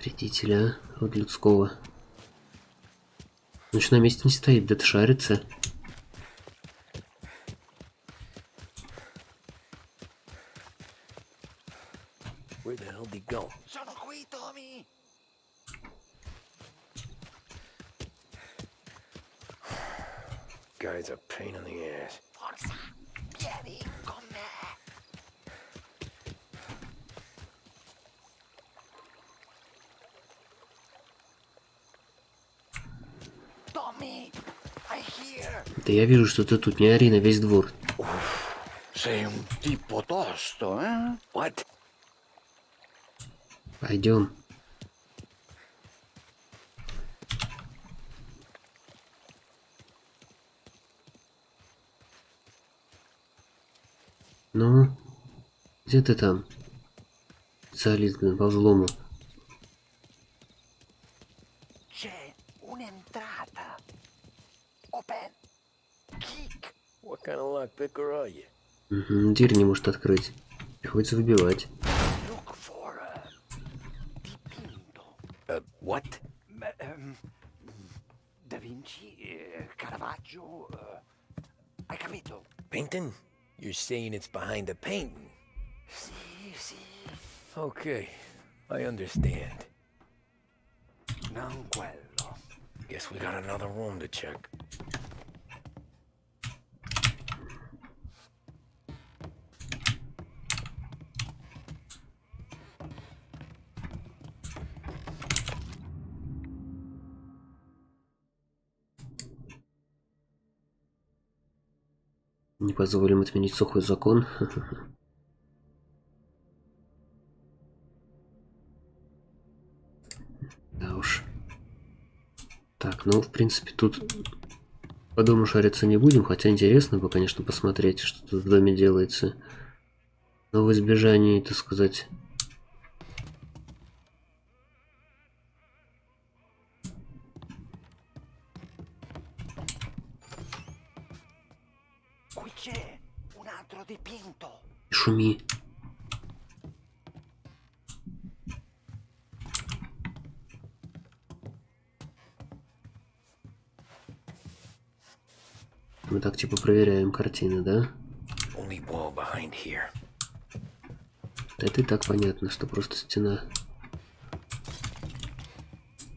Вредителя, а? От людского. Он на месте не стоит, где-то шарится. Where the hell did he go? Guy's a pain in the ass. Да я вижу, что ты тут, не ори на весь двор. Пойдем. Ну, где ты там? Специалист, блин, по взлому. What kind of lockpicker are you? Угу, дверь не может открыть. Приходится выбивать. What? Da Vinci, Caravaggio, hai capito? Painting? You're saying it's behind the painting? Sì, sì. Okay, I understand. Non quello. Guess we got another room to check. Не позволим отменить сухой закон. Да уж. Так, ну, в принципе, тут по дому шариться не будем, хотя интересно бы, конечно, посмотреть, что тут в доме делается. Но в избежании, так сказать... Шуми. Мы так типа проверяем картины, да? Это и так понятно, что просто стена.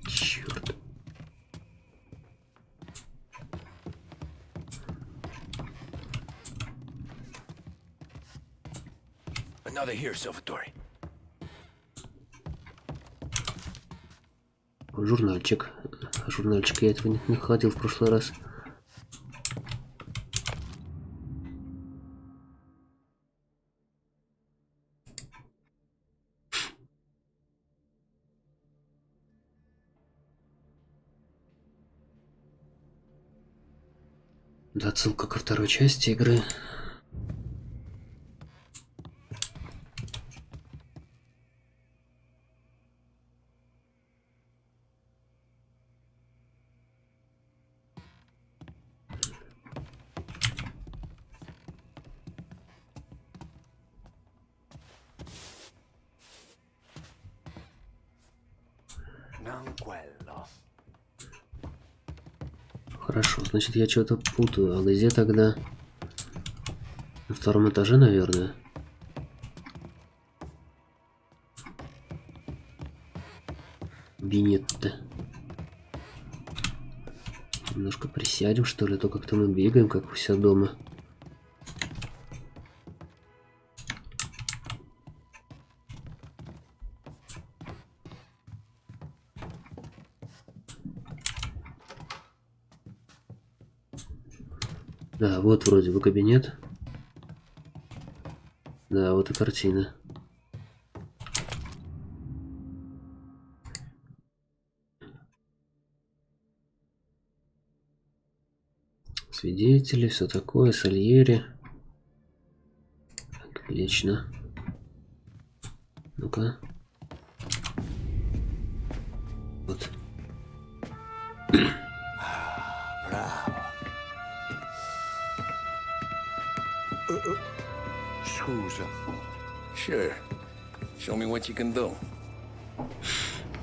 Черт. Another here, Salvatore. Журнальчик. Журнальчик я этого не ходил в прошлый раз. Да, отсылка ко второй части игры. Хорошо, значит я что-то путаю. А где тогда? На втором этаже, наверное. Бинетта. Немножко присядем, что ли, а то как-то мы бегаем, как у себя дома. Да, вот вроде бы кабинет. Да, вот и картина. Свидетели, все такое, Сальери. Отлично. Ну-ка. Вот. Scusa. Sure. Show me what you can do.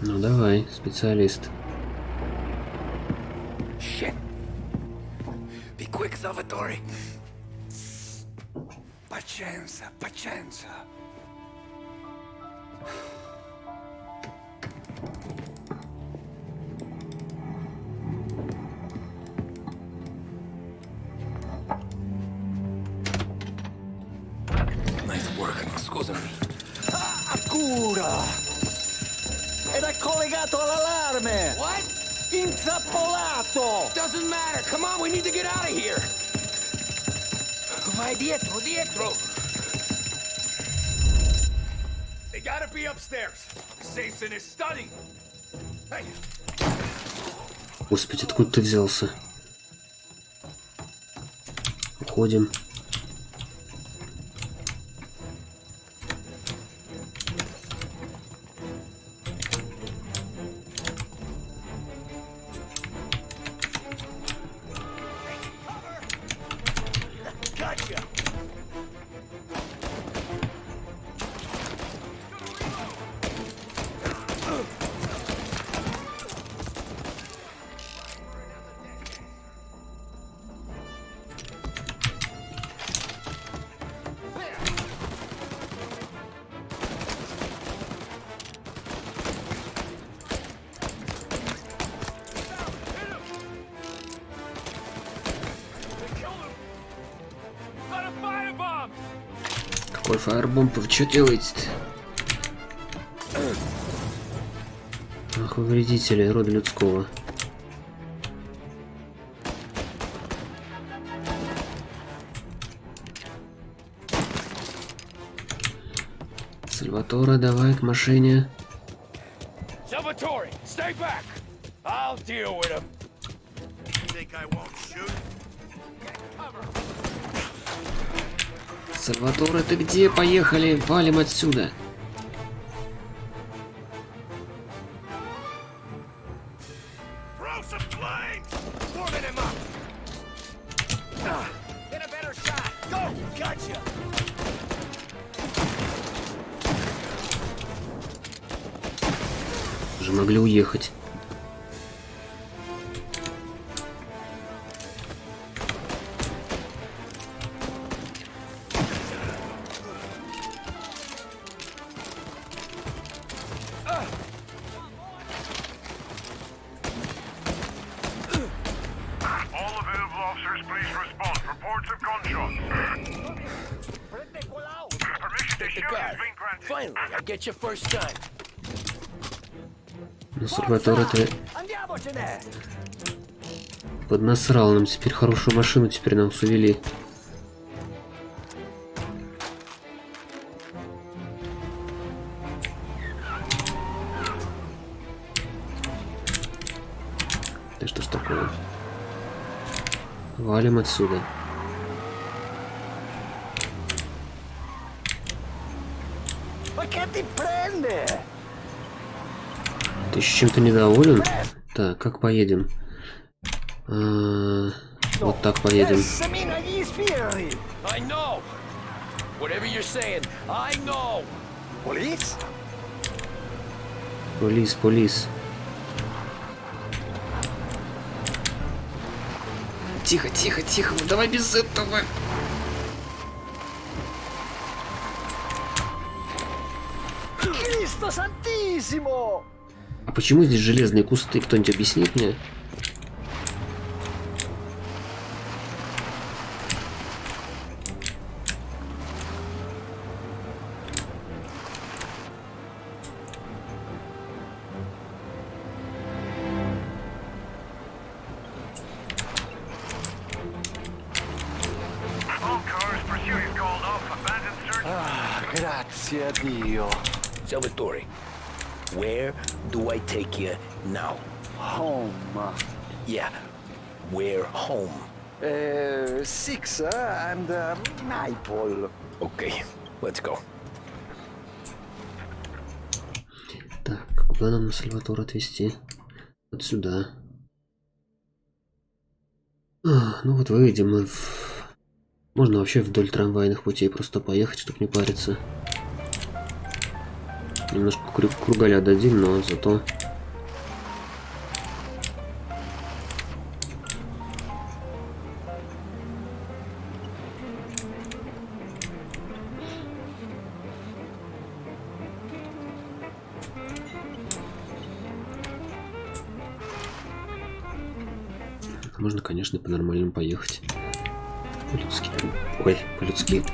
Ну давай, специалист. Shit. Be quick, Salvatore. Pazienza, pazienza. Nice work, scusami. Cura! Era collegato all'allarme! What? Intrappolato! Doesn't matter. Come on, we need to get out of here. Vai dietro, dietro. They gotta be upstairs. Safe's in his study. Hey. Господи, откуда ты взялся? Уходим. Какой фаербомб? Вы что делаете-то? Ах, вы вредители рода людского. Сальваторе, давай к машине. Salvatore, stay back. I'll deal with him. Сальваторе, ты где? Поехали, валим отсюда. Уже могли уехать. Finally, I get your first time. Ну, Сальваторе, ты поднасрал нам теперь хорошую машину, теперь нам увели. Да что ж такое? Валим отсюда. Ты еще чем-то недоволен? Так, как поедем? Вот так поедем. Полис. Тихо, давай без этого. А почему здесь железные кусты? Кто-нибудь объяснит мне? Grazie a Dio. Salvatore, where do I take you now? Home. Yeah, where home? 6 and Maple. Okay, let's go. Так, куда нам Сальватор отвезти? Вот сюда. Ну вот выйдем мы в... Можно вообще вдоль трамвайных путей просто поехать, чтобы не париться. Немножко кругаля дадим, но зато... Можно, конечно, по-нормальному поехать. По-людски. Ой, по-людски.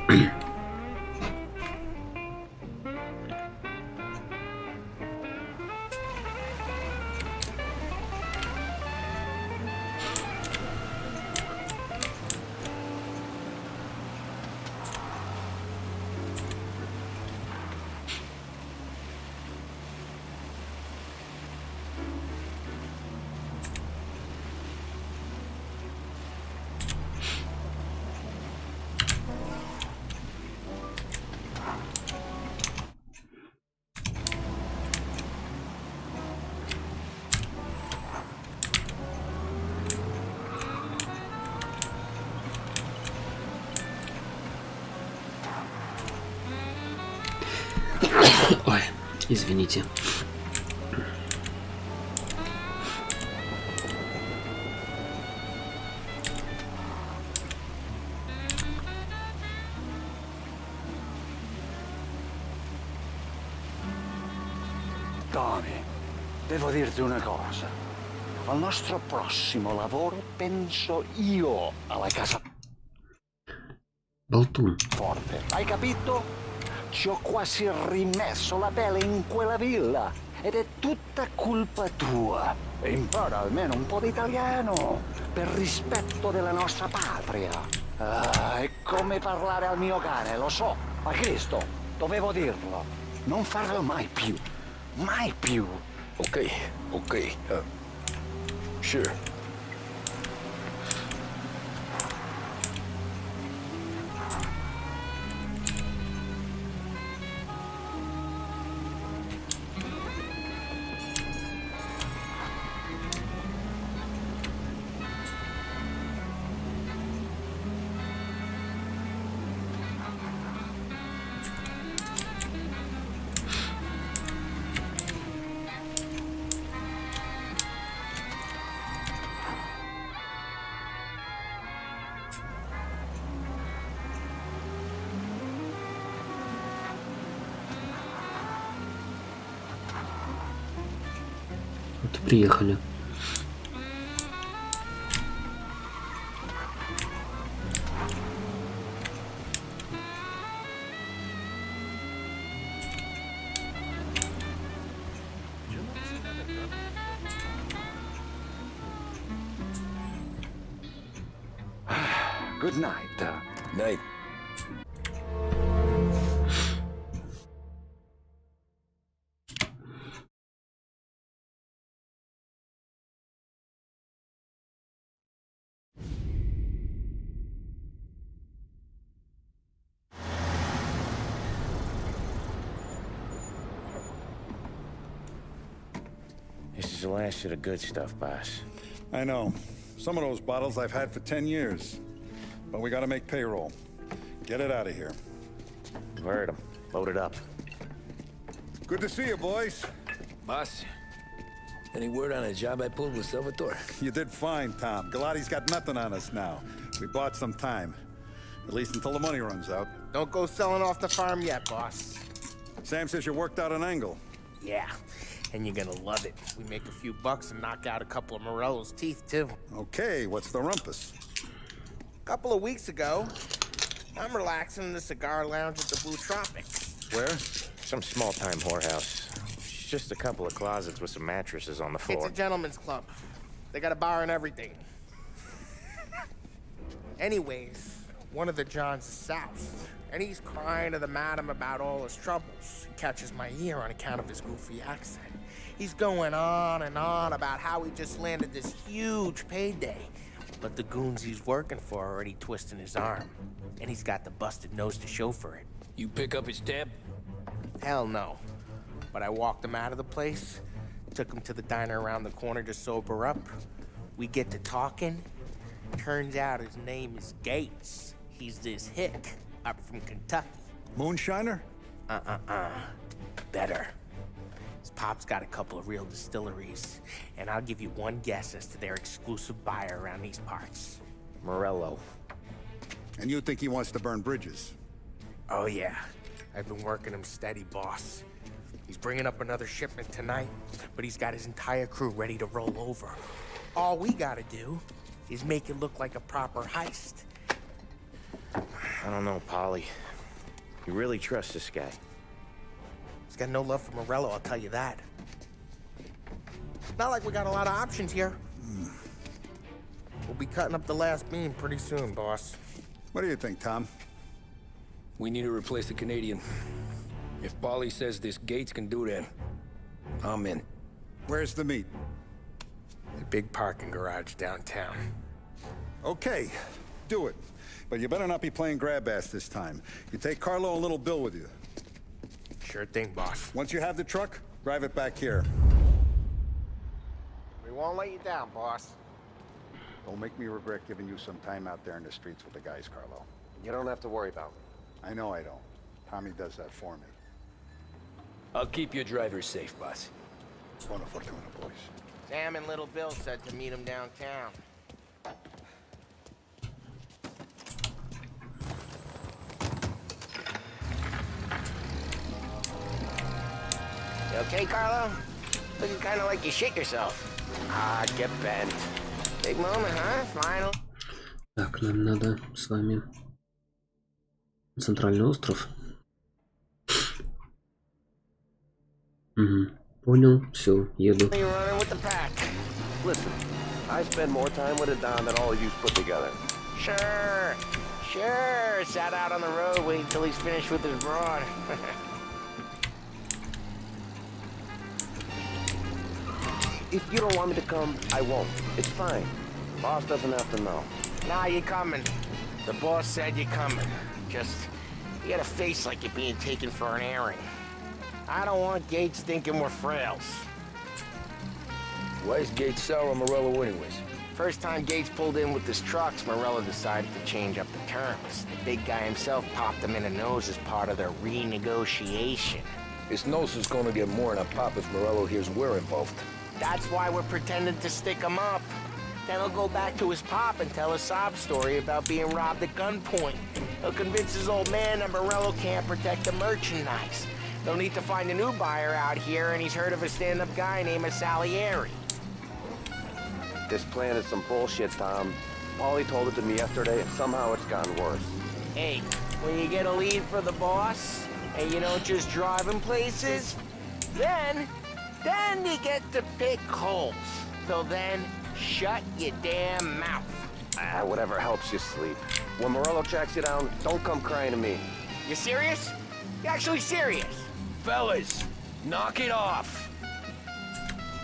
Ой, извините. Tony, devo dirti una cosa. Al nostro prossimo lavoro penso io alla casa Болтун. forte. Hai capito? Ci ho quasi rimesso la pelle in quella villa ed è tutta colpa tua. E impara almeno un po' di italiano per rispetto della nostra patria. È come parlare al mio cane, lo so, ma Cristo, dovevo dirlo. Non farlo mai più. Mai più. Okay, sure. приехали. Good night. Night. This is the last of the good stuff, boss. I know. Some of those bottles I've had for 10 years. But we gotta make payroll. Get it out of here. Heard him. Load it up. Good to see you, boys. Boss, any word on a job I pulled with Salvatore? You did fine, Tom. Galati's got nothing on us now. We bought some time. At least until the money runs out. Don't go selling off the farm yet, boss. Sam says you worked out an angle. Yeah, and you're gonna love it. We make a few bucks and knock out a couple of Morello's teeth, too. Okay, what's the rumpus? A couple of weeks ago, I'm relaxing in the cigar lounge at the Blue Tropics. Where? Some small-time whorehouse. It's just a couple of closets with some mattresses on the floor. It's a gentleman's club. They got a bar and everything. Anyways, one of the Johns is south, and he's crying to the madam about all his troubles. He catches my ear on account of his goofy accent. He's going on and on about how he just landed this huge payday. But the goons he's working for are already twisting his arm. And he's got the busted nose to show for it. You pick up his tab? Hell no. But I walked him out of the place, took him to the diner around the corner to sober up. We get to talking. Turns out his name is Gates. He's this hick up from Kentucky. Moonshiner? Better. His pop's got a couple of real distilleries, and I'll give you one guess as to their exclusive buyer around these parts. Morello. And you think he wants to burn bridges? Oh yeah. I've been working him steady, boss. He's bringing up another shipment tonight, but he's got his entire crew ready to roll over. All we gotta do is make it look like a proper heist. I don't know, Polly. You really trust this guy? He's got no love for Morello, I'll tell you that. It's not like we got a lot of options here. We'll be cutting up the last beam pretty soon, boss. What do you think, Tom? We need to replace the Canadian. If Polly says this Gates can do that, I'm in. Where's the meet? The big parking garage downtown. Okay, do it. But you better not be playing grab ass this time. You take Carlo and Little Bill with you. Sure thing, boss. Once you have the truck, drive it back here. We won't let you down, boss. Don't make me regret giving you some time out there in the streets with the guys, Carlo. You don't have to worry about me. I know I don't. Tommy does that for me. I'll keep your drivers safe, boss. Buona fortuna, boys. Sam and Little Bill said to meet him downtown. You okay, Carlo? Looking kind of like you shit yourself. Ah, get bent. Big moment, huh? Final. Так, нам надо с вами центральный остров. Угу. Понял, все, еду. Listen, I spend more time with a Don than all of you put together. Sure. Sat out on the road waiting till he's finished with his broad. If you don't want me to come, I won't. It's fine. Boss doesn't have to know. Nah, you're coming. The boss said you're coming. Just, you got a face like you're being taken for an airing. I don't want Gates thinking we're frails. Why is Gates sour on Morello anyways? First time Gates pulled in with his trucks, Morello decided to change up the terms. The big guy himself popped him in the nose as part of their renegotiation. His nose is gonna get more in a pop if Morello hears we're involved. That's why we're pretending to stick him up. Then he'll go back to his pop and tell a sob story about being robbed at gunpoint. He'll convince his old man that Morello can't protect the merchandise. They'll need to find a new buyer out here, and he's heard of a stand-up guy named Salieri. This plan is some bullshit, Tom. Paulie told it to me yesterday, and somehow it's gotten worse. Hey, when you get a lead for the boss, and you don't just drive him places, then you get to pick holes. Till then, shut your damn mouth. Whatever helps you sleep. When Morello tracks you down, don't come crying to me. You serious? You actually serious? Fellas, knock it off.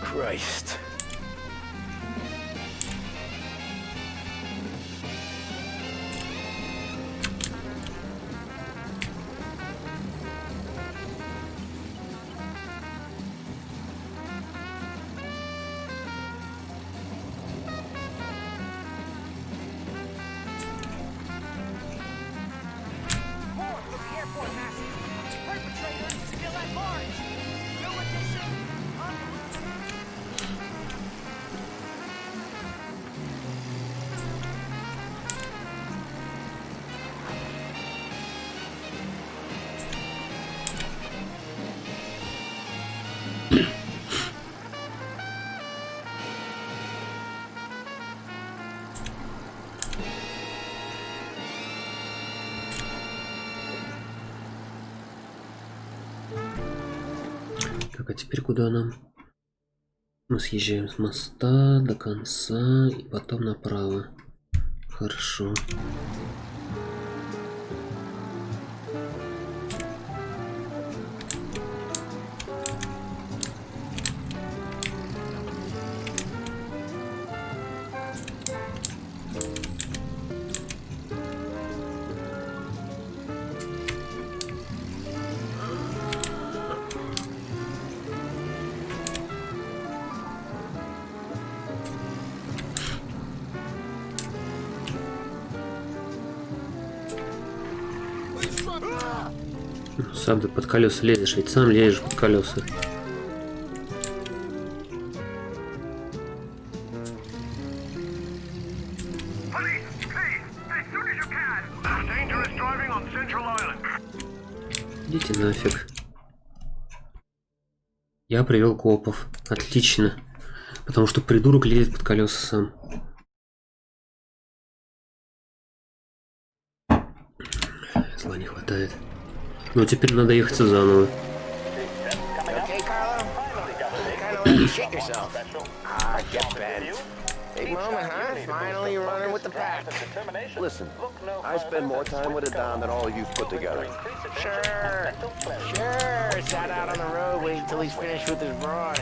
Christ. Так, а теперь куда нам? Мы съезжаем с моста до конца и потом направо. Хорошо. Сам ты под колеса лезешь, ведь сам лезешь под колеса. Идите нафиг. Я привел копов. Отлично. Потому что придурок лезет под колеса сам. Зла не хватает. Ну теперь надо ехать заново. Okay, Carlo? Kinda like you shit yourself. Ah, get bent. Big moment, huh? Finally running with the pack. Listen, I spend more time with a Don than all of you put together. Sure. Sat out on the road waiting till he's finished with his broad.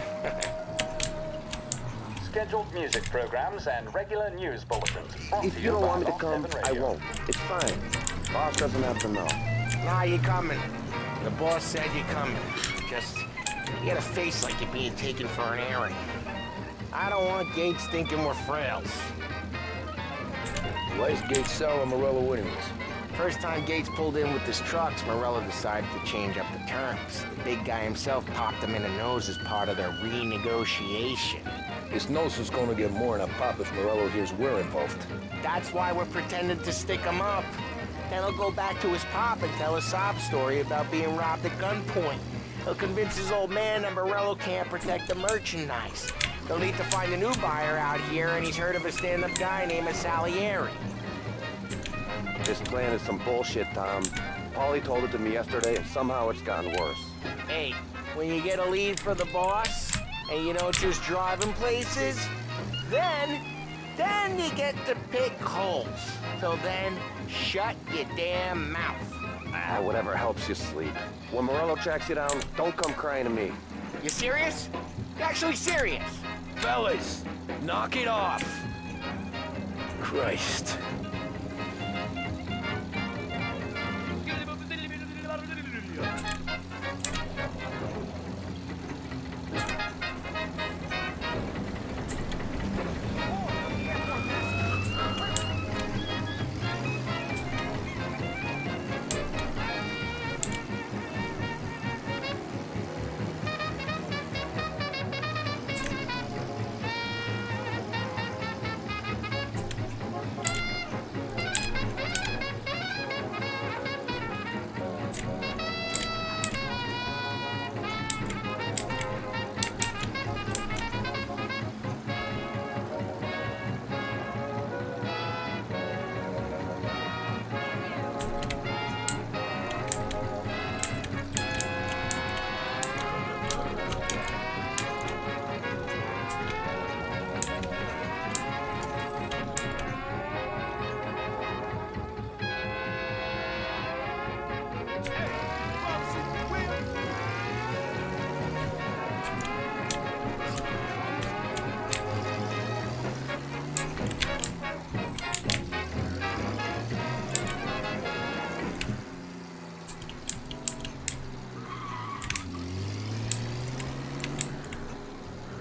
Scheduled music programs and regular news bulletins. If you don't want me to come, I won't. It's fine. Boss doesn't have to know. Nah, you're coming. The boss said you're coming. Just, you got a face like you're being taken for an airing. I don't want Gates thinking we're frails. Why is Gates selling Morello anyways? First time Gates pulled in with his trucks, Morello decided to change up the terms. The big guy himself popped him in the nose as part of their renegotiation. His nose is gonna get more than a pop if Morello hears we're involved. That's why we're pretending to stick him up. Then he'll go back to his pop and tell a sob story about being robbed at gunpoint. He'll convince his old man that Morello can't protect the merchandise. They'll need to find a new buyer out here, and he's heard of a stand-up guy named Salieri. This plan is some bullshit, Tom. Paulie told it to me yesterday, and somehow it's gotten worse. Hey, when you get a lead for the boss, and you don't just drive him places, then you get to pick holes. Till then, shut your damn mouth. Whatever helps you sleep. When Morello tracks you down, don't come crying to me. You serious? You actually serious? Fellas, knock it off. Christ.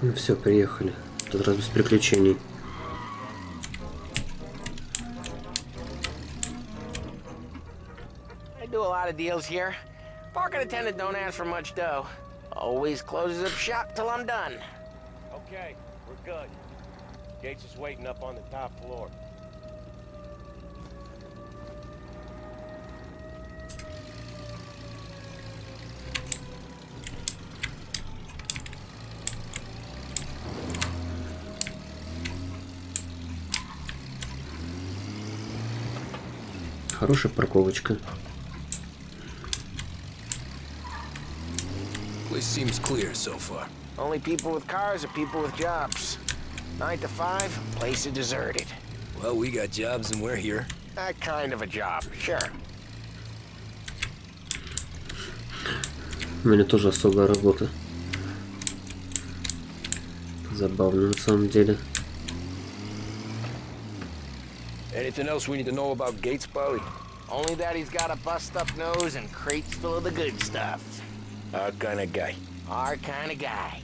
Ну все, приехали. Тут раз без приключений. I do a lot of deals here. Parking attendant don't ask for much dough. Always closes up shop till I'm done. Okay, we're good. Gates is waiting up on the top floor. Хорошая парковочка. Place seems clear so far. Only people with cars are people with jobs. 9 to 5, place is deserted. Well, we got jobs and we're here. That kind of a job, sure. У меня тоже особая работа. Забавно на самом деле. Anything else we need to know about Gates, Polly? Only that he's got a bust-up nose and crates full of the good stuff. Our kind of guy. Our kind of guy.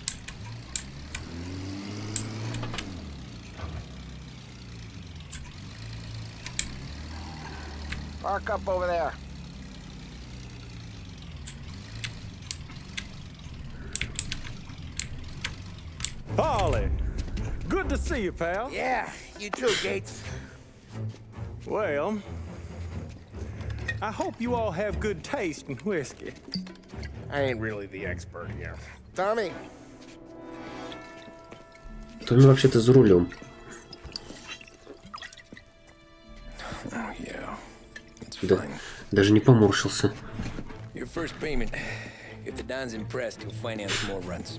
Park up over there. Polly, good to see you, pal. Yeah, you too, Gates. Well, I hope you all have good taste in whiskey. I ain't really the expert here. Tommy. Томми вообще-то за рулем. Oh, yeah. It's Да, fine. даже не поморщился. Your first payment. If the Don's impressed, he'll finance more runs.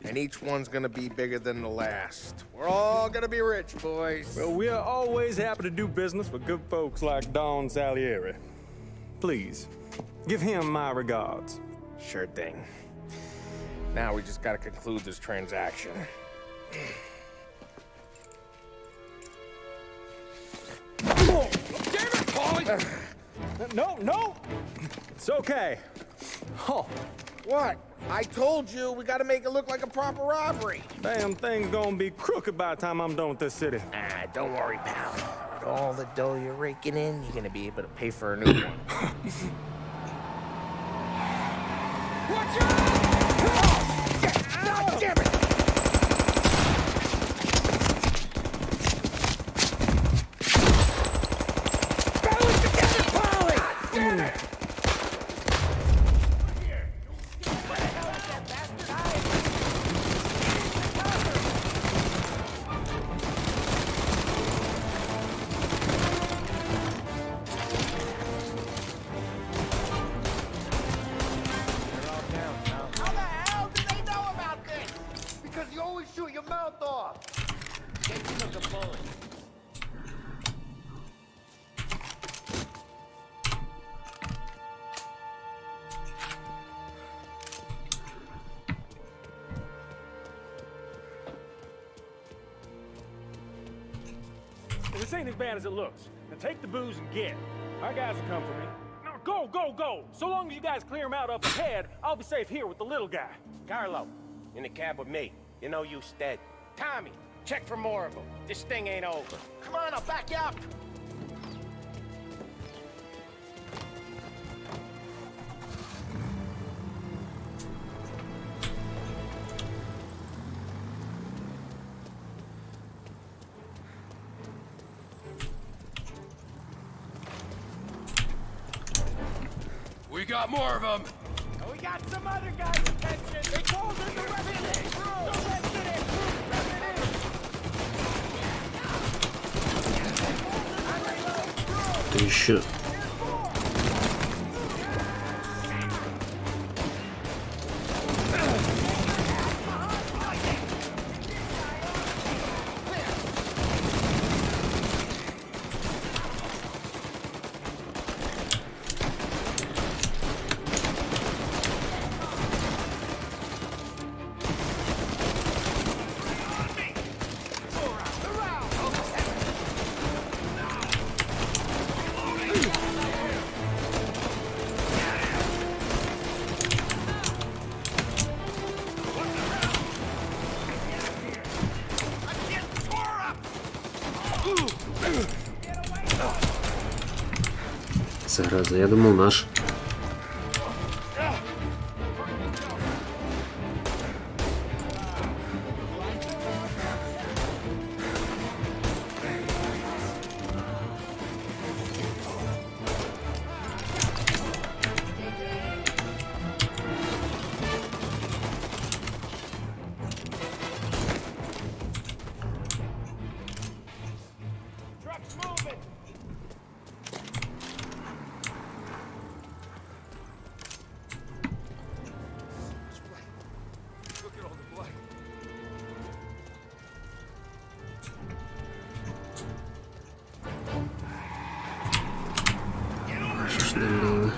And each one's gonna be bigger than the last. We're all gonna be rich, boys. Well, we are always happy to do business with good folks like Don Salieri. Please, give him my regards. Sure thing. Now we just gotta conclude this transaction. Oh, damn it, Polly! No! It's okay. Oh. What? I told you we gotta make it look like a proper robbery. Damn thing's gonna be crooked by the time I'm done with this city. Ah, don't worry, pal. With all the dough you're raking in, you're gonna be able to pay for a new one. Watch out! God damn it! Balance together, Polly! Damn it! This ain't as bad as it looks. Now take the booze and get. Our guys will come for me. Now go! So long as you guys clear him out up ahead, I'll be safe here with the little guy. Carlo, in the cab with me. You know you stead. Tommy, check for more of them. This thing ain't over. Come on, I'll back you up. We got more of them. We got some other guys' attention. They called in the resident. The resident. Ты еще. Зараза, я думал наш. Что ж нам было?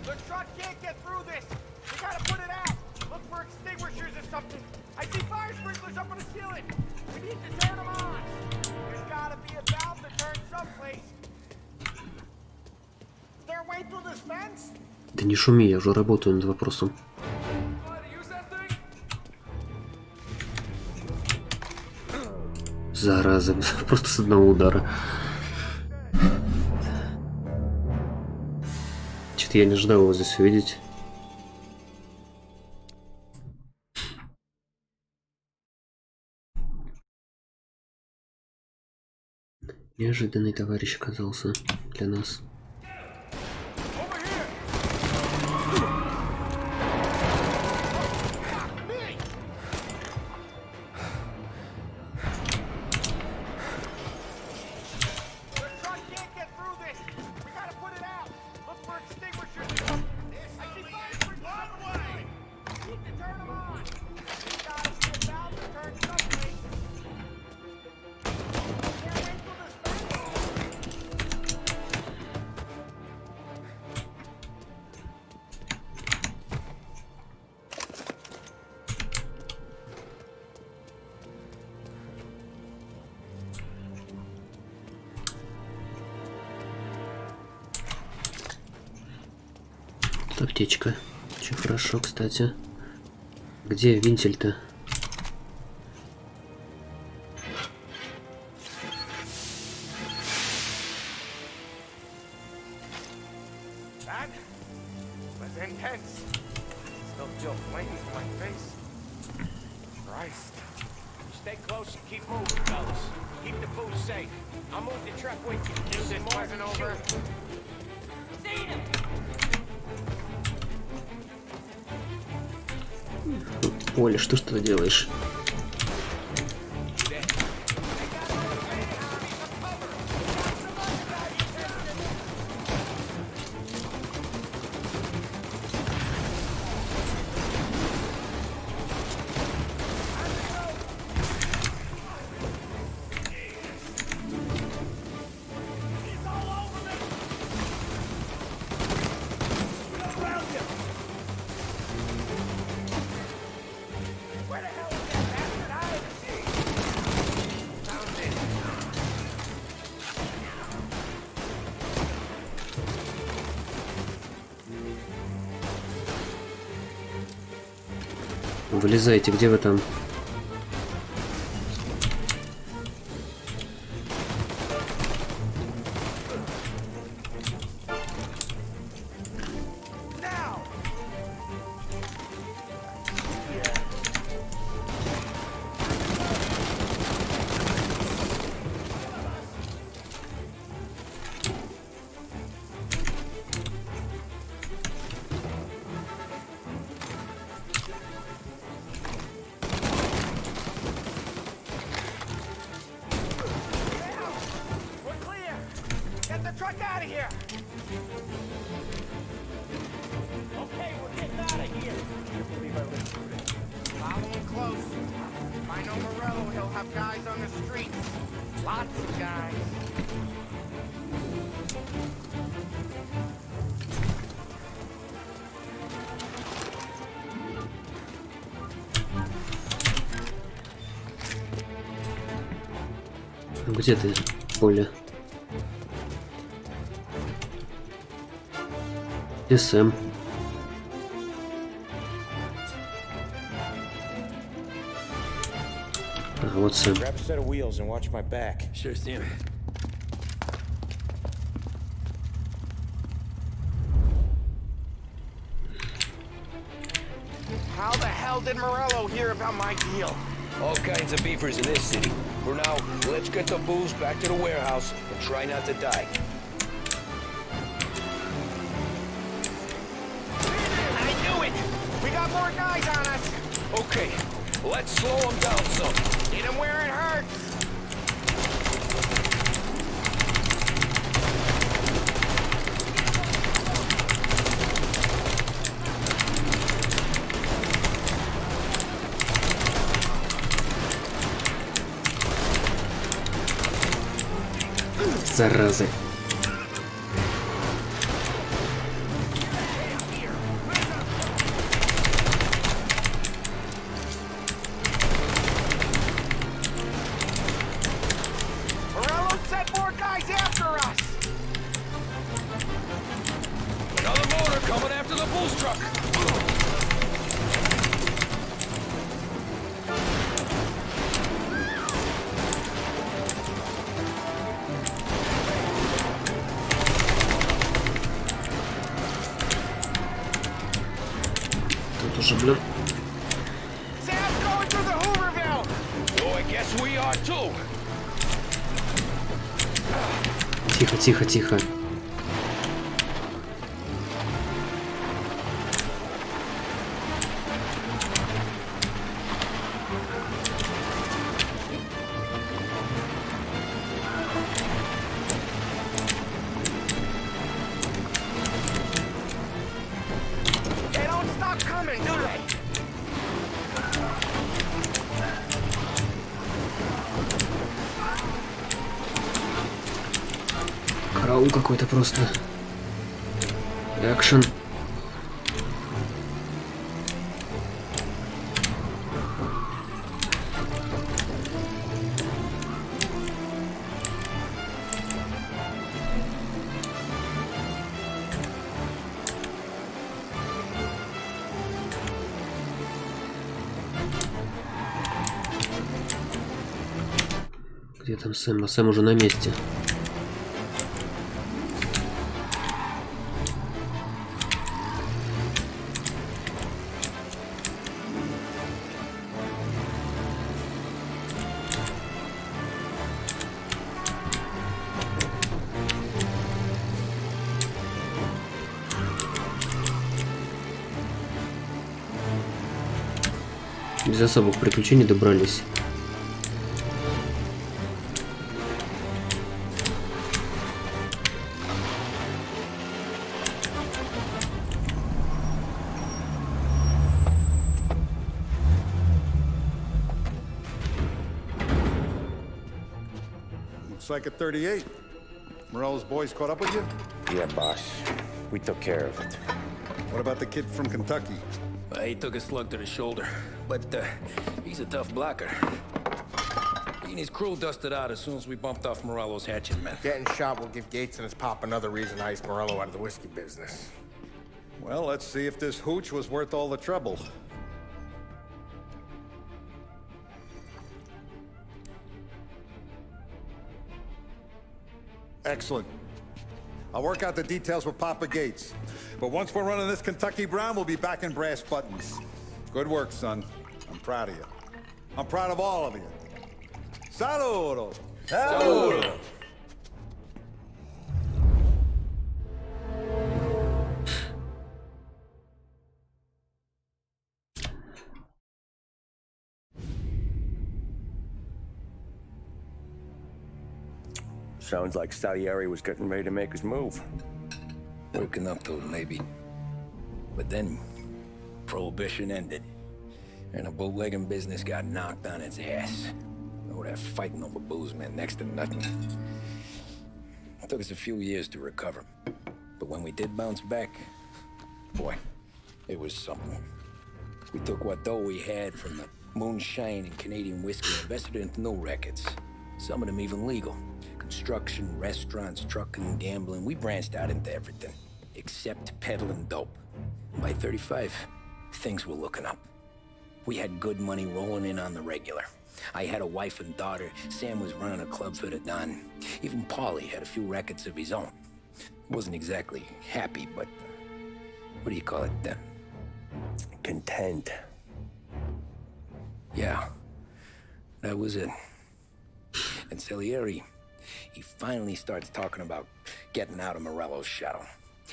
The truck can't get through this. We gotta put it out. Look for extinguishers or something. I see fire sprinklers up on the ceiling. We need to turn them on. There's gotta be a valve to turn someplace. Is there a way through this fence? Да не шуми, я уже работаю над вопросом. Зараза, просто с одного удара. Что-то я не ожидал его здесь увидеть. Неожиданный товарищ оказался для нас. Тут аптечка. Очень хорошо, кстати. Где вентиль-то? That was intense. Still feel flames in my face. Christ. Stay close and keep moving, fellas. Keep the food safe. I'll move the truck with you. This wasn't over. Seen him! Оля, что ж ты делаешь? Вылезайте, где вы там? Где ты, Оля? И Сэм. А, вот Сэм. Grab a set of wheels and watch my back. Sure, Sam. How the hell did Morello hear about my deal? All kinds of beefers in this city. For now, let's get the booze back to the warehouse and try not to die. I knew it! We got more guys on us! Okay, let's slow them down some. Hit them where it hurts! Заразы. Morello sent more guys after us! Another motor coming after the booze truck. Тут уже, блин. Sam's going through the Hooverville! Oh, I guess we are too. Тихо, тихо, тихо. They don't stop coming, do they? Караул какой-то просто. Экшен. Где там Сэм? А Сэм уже на месте. Без особых приключений добрались. Looks like a 38. Morello's boys caught up with you? Yeah, boss. We took care of it. What about the kid from Kentucky? He took a slug to the shoulder, but he's a tough blocker. He and his crew dusted out as soon as we bumped off Morello's hatchet men. Getting shot will give Gates and his pop another reason to ice Morello out of the whiskey business. Well, let's see if this hooch was worth all the trouble. Excellent. I'll work out the details with Papa Gates. But once we're running this Kentucky Brown, we'll be back in brass buttons. Good work, son. I'm proud of you. I'm proud of all of you. Saludo! Saludo! Sounds like Salieri was getting ready to make his move. Working up to it, maybe. But then, Prohibition ended. And the bootlegging business got knocked on its ass. Oh, that fighting over booze meant next to nothing. It took us a few years to recover. But when we did bounce back, boy, it was something. We took what dough we had from the moonshine and Canadian whiskey and invested it into new rackets. Some of them even legal. Construction, restaurants, trucking, gambling. We branched out into everything. except peddling dope. By 35, things were looking up. We had good money rolling in on the regular. I had a wife and daughter. Sam was running a club for the Don. Even Paulie had a few records of his own. Wasn't exactly happy, but what do you call it then? Content. Yeah, that was it. And Salieri, he finally starts talking about getting out of Morello's shadow.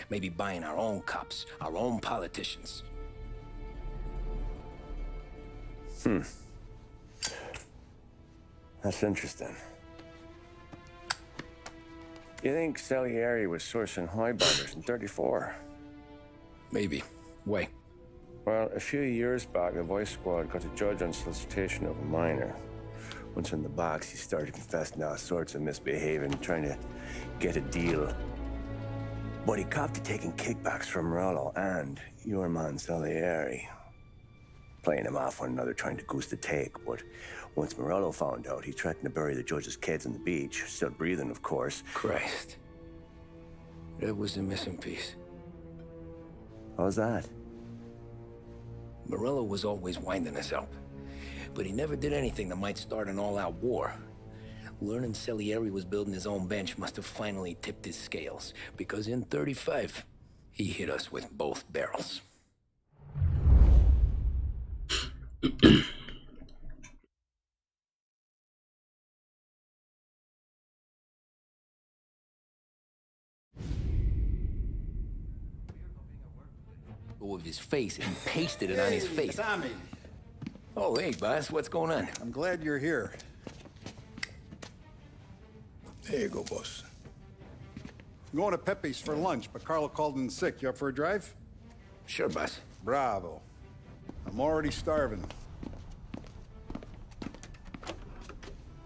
Maybe buying our own cops, our own politicians. That's interesting. You think Salieri was sourcing highbinders in 34? Maybe. Why? Well, a few years back, the Vice Squad got a judge on solicitation of a minor. Once in the box, he started confessing all sorts of misbehaving, trying to get a deal. But he copped to taking kickbacks from Morello and your man Salieri. Playing him off one another, trying to goose the take, but once Morello found out, he threatened to bury the judge's kids on the beach. Still breathing, of course. Christ. That was the missing piece. How's that? Morello was always winding us up, but he never did anything that might start an all-out war. Learning Salieri was building his own bench must have finally tipped his scales, because in 35, he hit us with both barrels. Of his face and pasted it on his face. Tommy. Oh, hey, boss, what's going on? I'm glad you're here. There you go, boss. I'm going to Pepe's for lunch, but Carlo called in sick. You up for a drive? Sure, boss. Bravo. I'm already starving.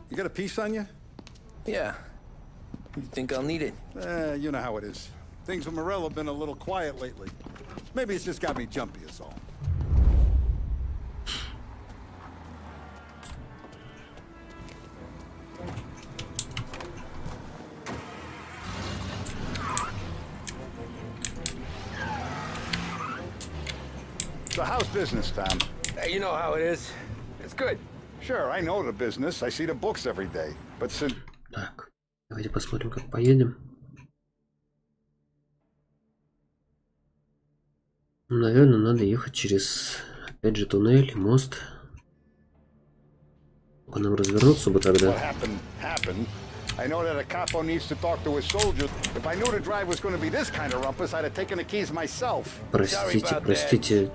You got a piece on you? Yeah. You think I'll need it? You know how it is. Things with Morello have been a little quiet lately. Maybe it's just got me jumpy, is all. So how's business, Tom? Hey, you know how it is. It's good. Sure, I know the business. I see the books every day. But since... Так, давайте посмотрим, как поедем. Наверное, надо ехать через, опять же, туннель, мост. Только нам развернуться бы тогда. I know that a capo needs to talk to his soldiers. If I knew the drive was going to be this kind of rumpus, I'd have taken the keys myself. Простите.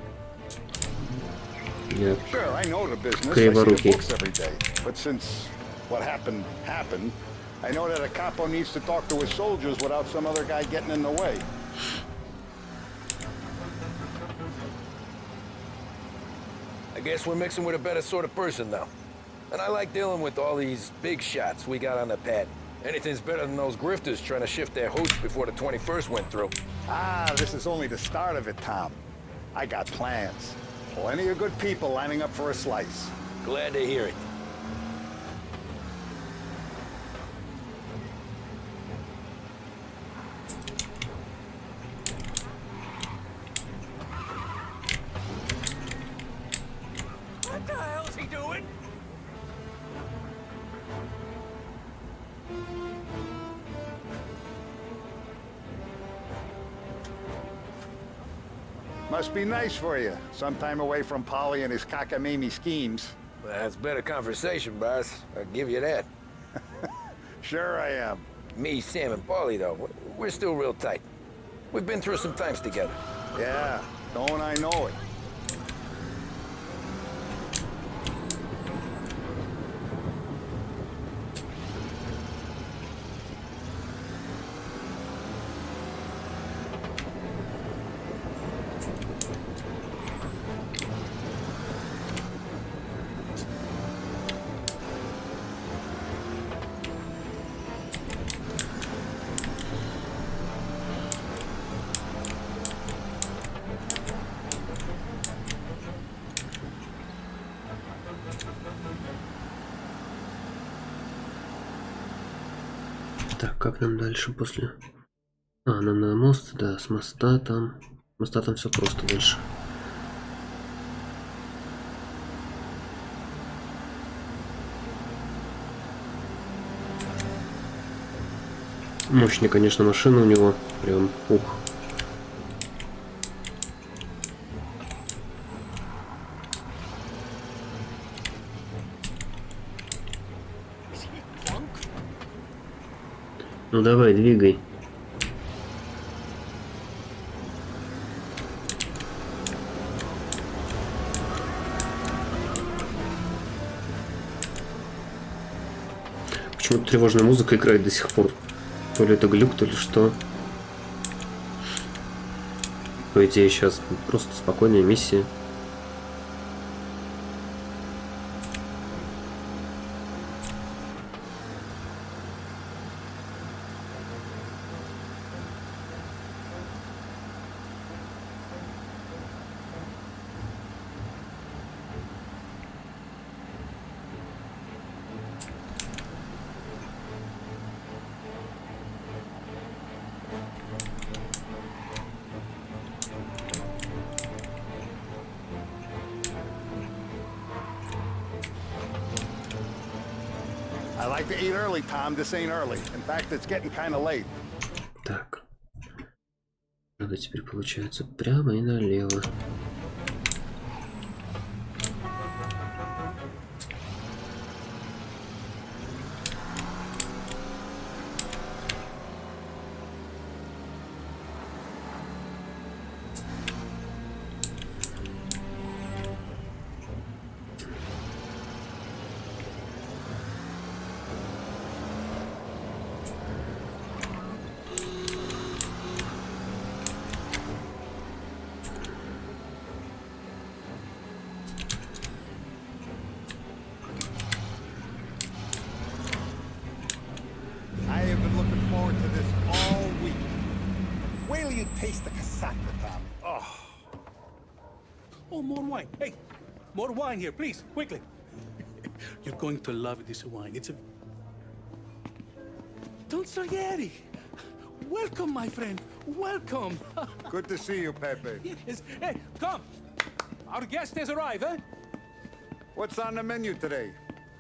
Я Sure, I know the business. I see the books every day. But since what happened, I know that a capo needs to talk to his soldiers without some other guy getting in the way. I guess we're mixing with a better sort of person now. And I like dealing with all these big shots we got on the pad. Anything's better than those grifters trying to shift their hooch before the 21st went through. This is only the start of it, Tom. I got plans. Plenty of good people lining up for a slice. Glad to hear it. What the hell's he doing? Must be nice for you. Some time away from Polly and his cockamamie schemes. That's better conversation, boss. I'll give you that. Sure I am. Me, Sam, and Paulie, though, we're still real tight. We've been through some times together. Yeah, don't I know it. Так, как нам дальше после А, нам на мост, да, с моста там. С моста там все просто дальше. Мощная, конечно, машина у него. Прям ух. Ну давай, двигай. Почему-то тревожная музыка играет до сих пор. То ли это глюк, то ли что. По идее, сейчас просто спокойная миссия. I like to eat early, Tom. This ain't early. In fact, it's getting kind of late. Так. Надо теперь, получается, прямо и налево. I have been looking forward to this all week. Wait till you taste the cassata, Tom. Oh. Oh, more wine. Hey, more wine here, please, quickly. You're going to love this wine. It's a... Don Salieri. Welcome, my friend. Welcome. Good to see you, Pepe. Yes. Hey, come. Our guest has arrived, eh? What's on the menu today?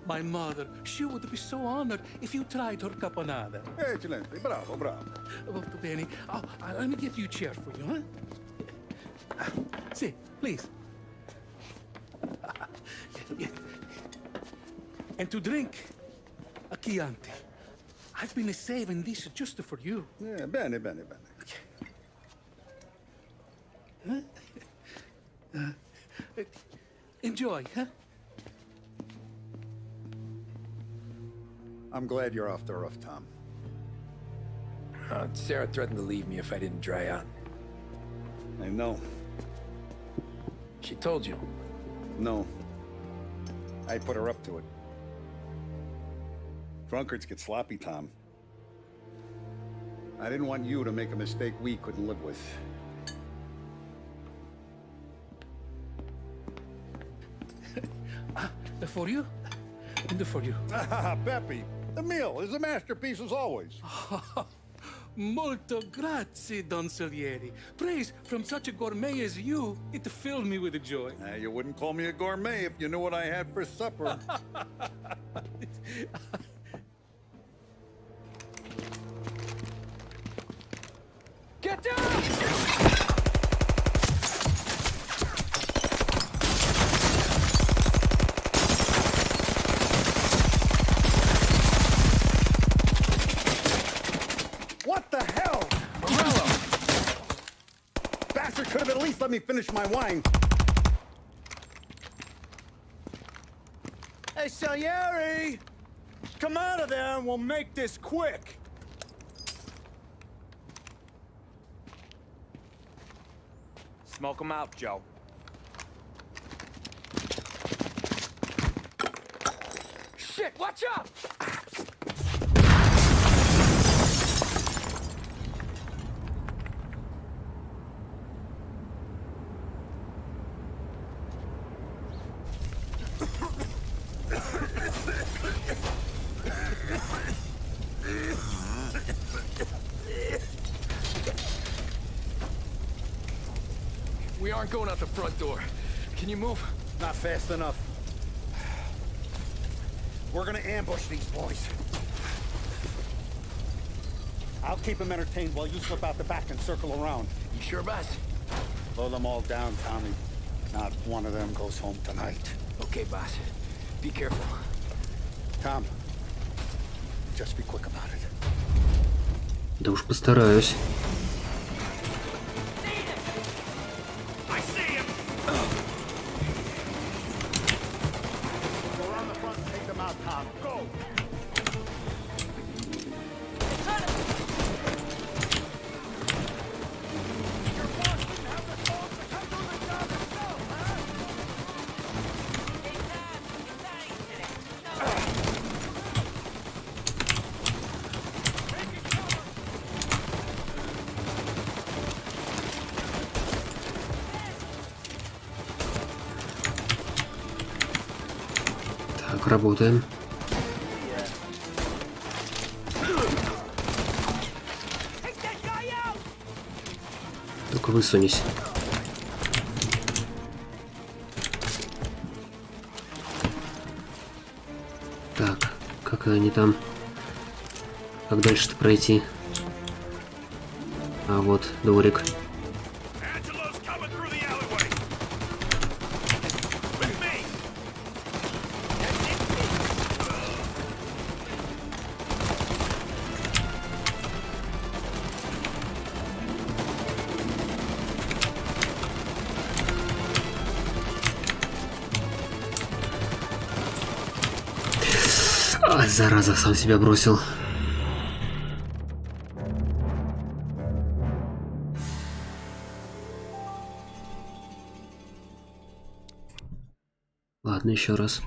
My mother, she would be so honored if you tried her caponata. Excelente, bravo, bravo. Molto bene. Oh, let me get you a chair for you, huh? See, please. And to drink, a Chianti. I've been saving this just for you. Yeah, bene, bene, bene. Enjoy, huh? I'm glad you're off the roof, Tom. Sarah threatened to leave me if I didn't dry out. I know. She told you? No. I put her up to it. Drunkards get sloppy, Tom. I didn't want you to make a mistake we couldn't live with. For you, and for you. Pepe, the meal is a masterpiece as always. Molto grazie, Don Salieri. Praise from such a gourmet as you, it filled me with joy. You wouldn't call me a gourmet if you knew what I had for supper. Get down! What the hell? Morello! Bastard could have at least let me finish my wine. Hey, Salieri! Come out of there and we'll make this quick. Smoke 'em out, Joe. Shit, watch out! aren't going out the front door. Can you move? Not fast enough. We're gonna ambush these boys. I'll keep them entertained while you slip out the back and circle around. You sure, boss? Blow them all down, Tommy. Not one of them goes home tonight. Okay, boss. Be careful. Tom, just be quick about it. Да уж постараюсь. Так, работаем. Только высунись. Так, как они там? Как дальше-то пройти? А вот дворик. Ай, зараза, сам себя бросил. Ладно, еще раз.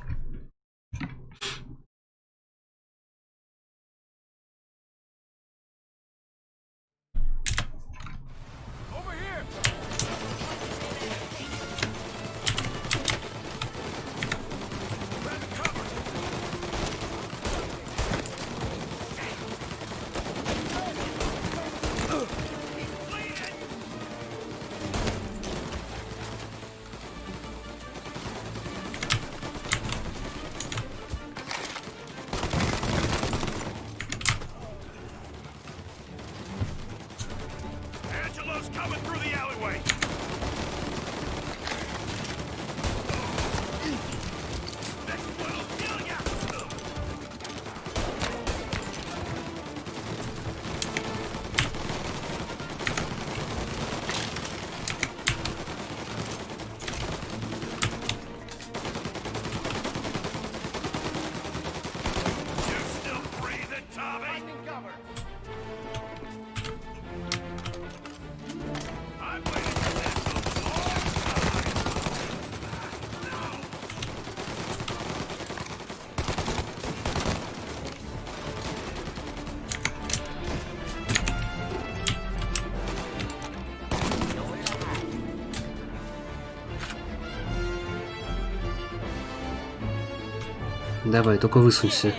Давай, только высунься.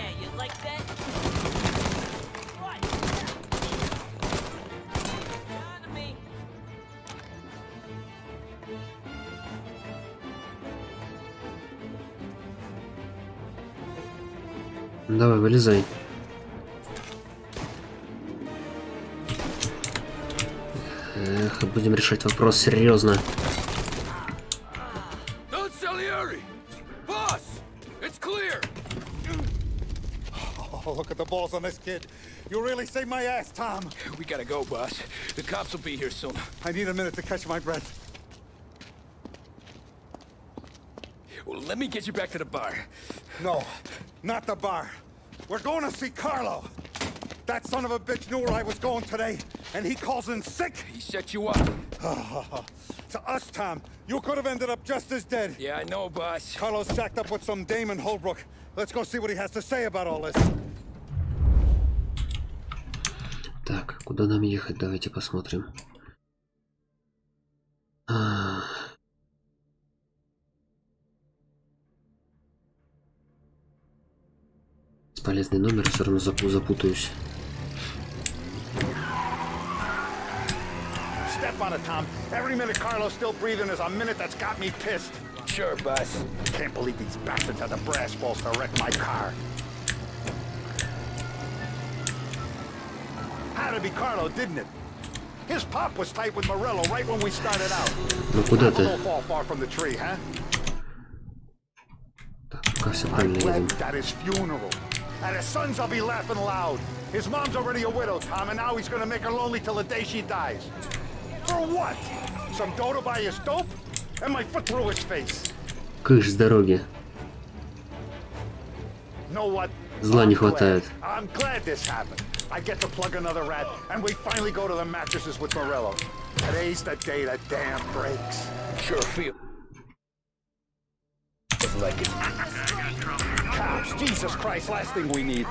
Давай, вылезай. Эх, будем решать вопрос серьезно. Oh, look at the balls on this kid. You really saved my ass, Tom. We gotta go, boss. The cops will be here soon. I need a minute to catch my breath. Well, let me get you back to the bar. No, not the bar. We're going to see Carlo. That son of a bitch knew where I was going today, and he calls in sick. He set you up. To us, Tom, you could have ended up just as dead. Yeah, I know, boss. Carlo's shacked up with some dame in Holbrook. Let's go see what he has to say about all this. Так, куда нам ехать? Давайте посмотрим. Бесполезный номер, все равно запутаюсь. Step on it, Tom. Every minute Carlo's still breathing is a minute that's got me pissed. Sure, boss. Can't believe these bastards had the brass balls to wreck my car. Had to be Carlo, didn't it? His pop was tight with Morello right when we started out. Ну куда ты? Don't fall far from the tree, huh? Как все правильно едем. At his funeral. At his son's, I'll be laughing loud. His mom's already a widow, Tom, and now he's gonna make her lonely till the day she dies. For what? Some dough to buy his dope? And my foot through his face. Кыш с дороги. Know what? Зла не хватает. I'm glad this happened. I get to plug another rat, and we finally go to the mattresses with Morello. Today's the day the dam breaks. Sure feel like it. Cops, Jesus Christ, last thing we need.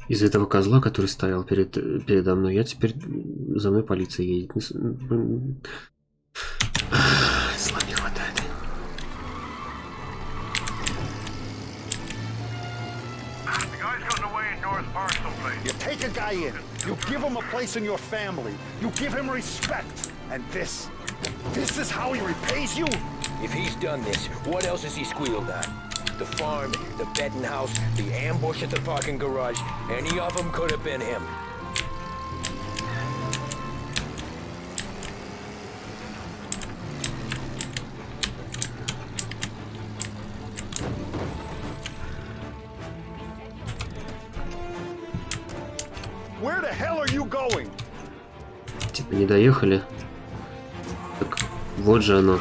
Из этого козла, который стоял передо мной, я теперь за мной полиция едет. Зла не хватает. You take a guy in, you give him a place in your family, you give him respect, and this is how he repays you? If he's done this, what else has he squealed on? The farm, the betting house, the ambush at the parking garage, any of them could have been him. Where the hell are you going? Типа не доехали. Так вот же оно.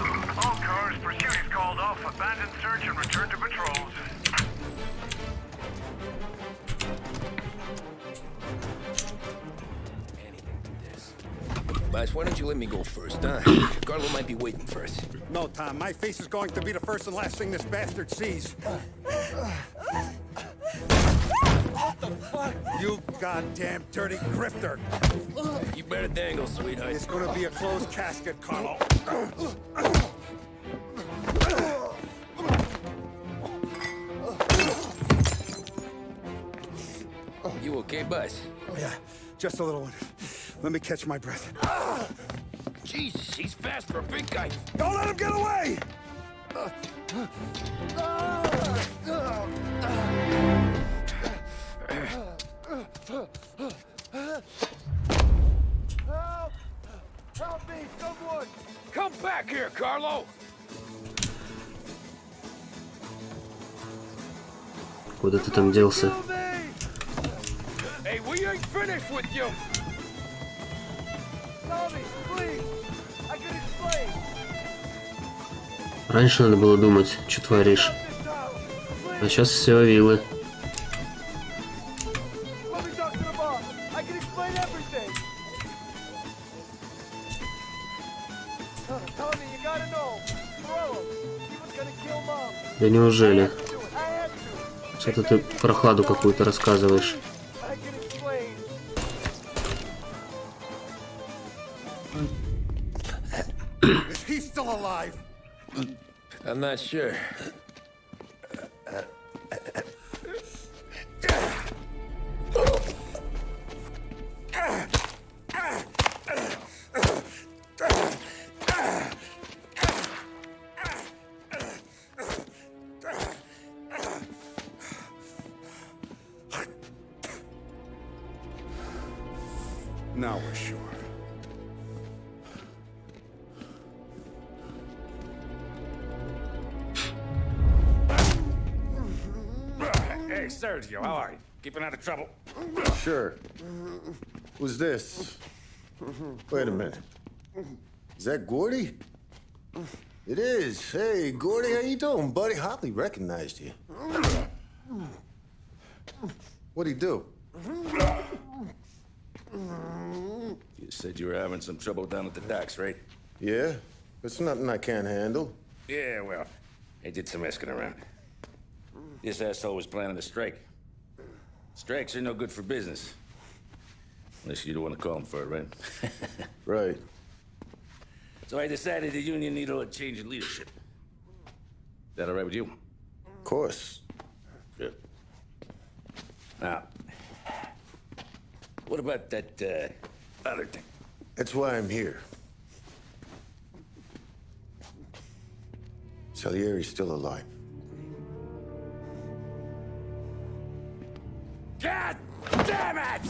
Boss, why don't you let me go first, huh? Carlo might be waiting for us. No, Tom, my face is going to be the first and last thing this bastard sees. What the fuck? You goddamn dirty grifter. You better dangle, sweetheart. It's gonna be a closed casket, Carlo. You okay, boss? Yeah, just a little one. Let me catch my breath. Jesus, he's fast for a big guy. Don't let him get away! Help! Help me, someone! Come back here, Carlo! Куда ты там делся? Hey, we ain't finished with you! Tommy, please! I can explain! Раньше надо было думать, что творишь. А сейчас все вилы. Да неужели? Что-то ты прохладу какую-то рассказываешь. Is he still alive? I'm not sure. Now we're sure. Hey, Sergio, how are you? Keeping out of trouble? Sure. Who's this? Wait a minute. Is that Gordy? It is. Hey, Gordy, how you doing, buddy? Hardly recognized you. What'd he do? You said you were having some trouble down at the docks, right? Yeah? It's nothing I can't handle. Yeah, well, I did some asking around. This asshole was planning a strike. Strikes are no good for business. Unless you don't want to call him for it, right? Right. So I decided the union needed a change in leadership. Is that all right with you? Of course. Good. Now, what about that, other thing? That's why I'm here. Salieri's still alive. God damn it!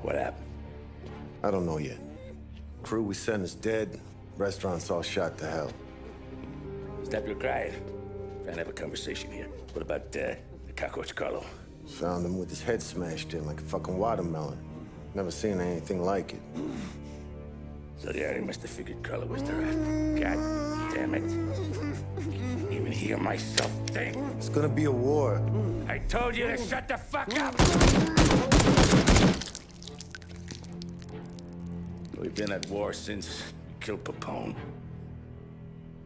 What happened? I don't know yet. Crew we sent is dead. Restaurant's all shot to hell. Stop your crying. Trying to have a conversation here. What about, the cockroach Carlo? Found him with his head smashed in like a fucking watermelon. Never seen anything like it. So the area must have figured Carlo was the rat. God damn it. Even hear myself think. It's gonna be a war. I told you to shut the fuck up! We've been at war since you killed Papone.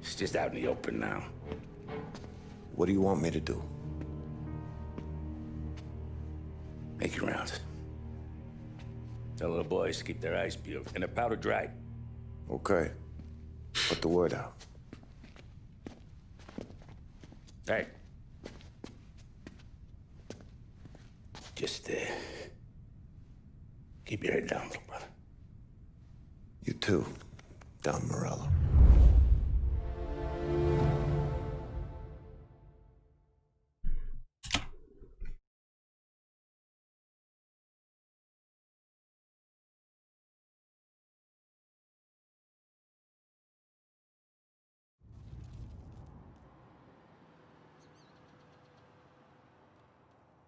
It's just out in the open now. What do you want me to do? Make your rounds. Tell little boys to keep their eyes peeled and their powder dry. Okay. Put the word out. Hey. Just, keep your head down, little brother. You too, Don Morello.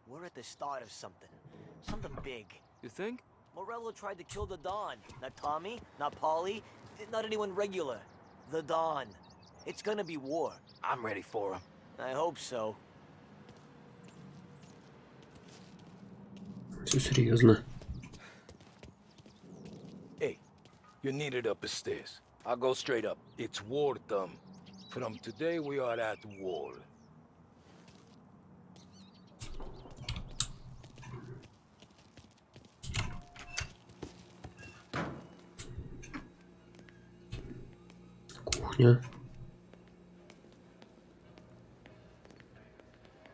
We're at the start of something. Something big. You think? Morello tried to kill the Don. Not Tommy, not Paulie, not anyone regular. The Don. It's gonna be war. I'm ready for him. I hope so. Все серьезно. Hey, you're needed up the stairs. I'll go straight up. It's war time. From today, we are at war. Кухня.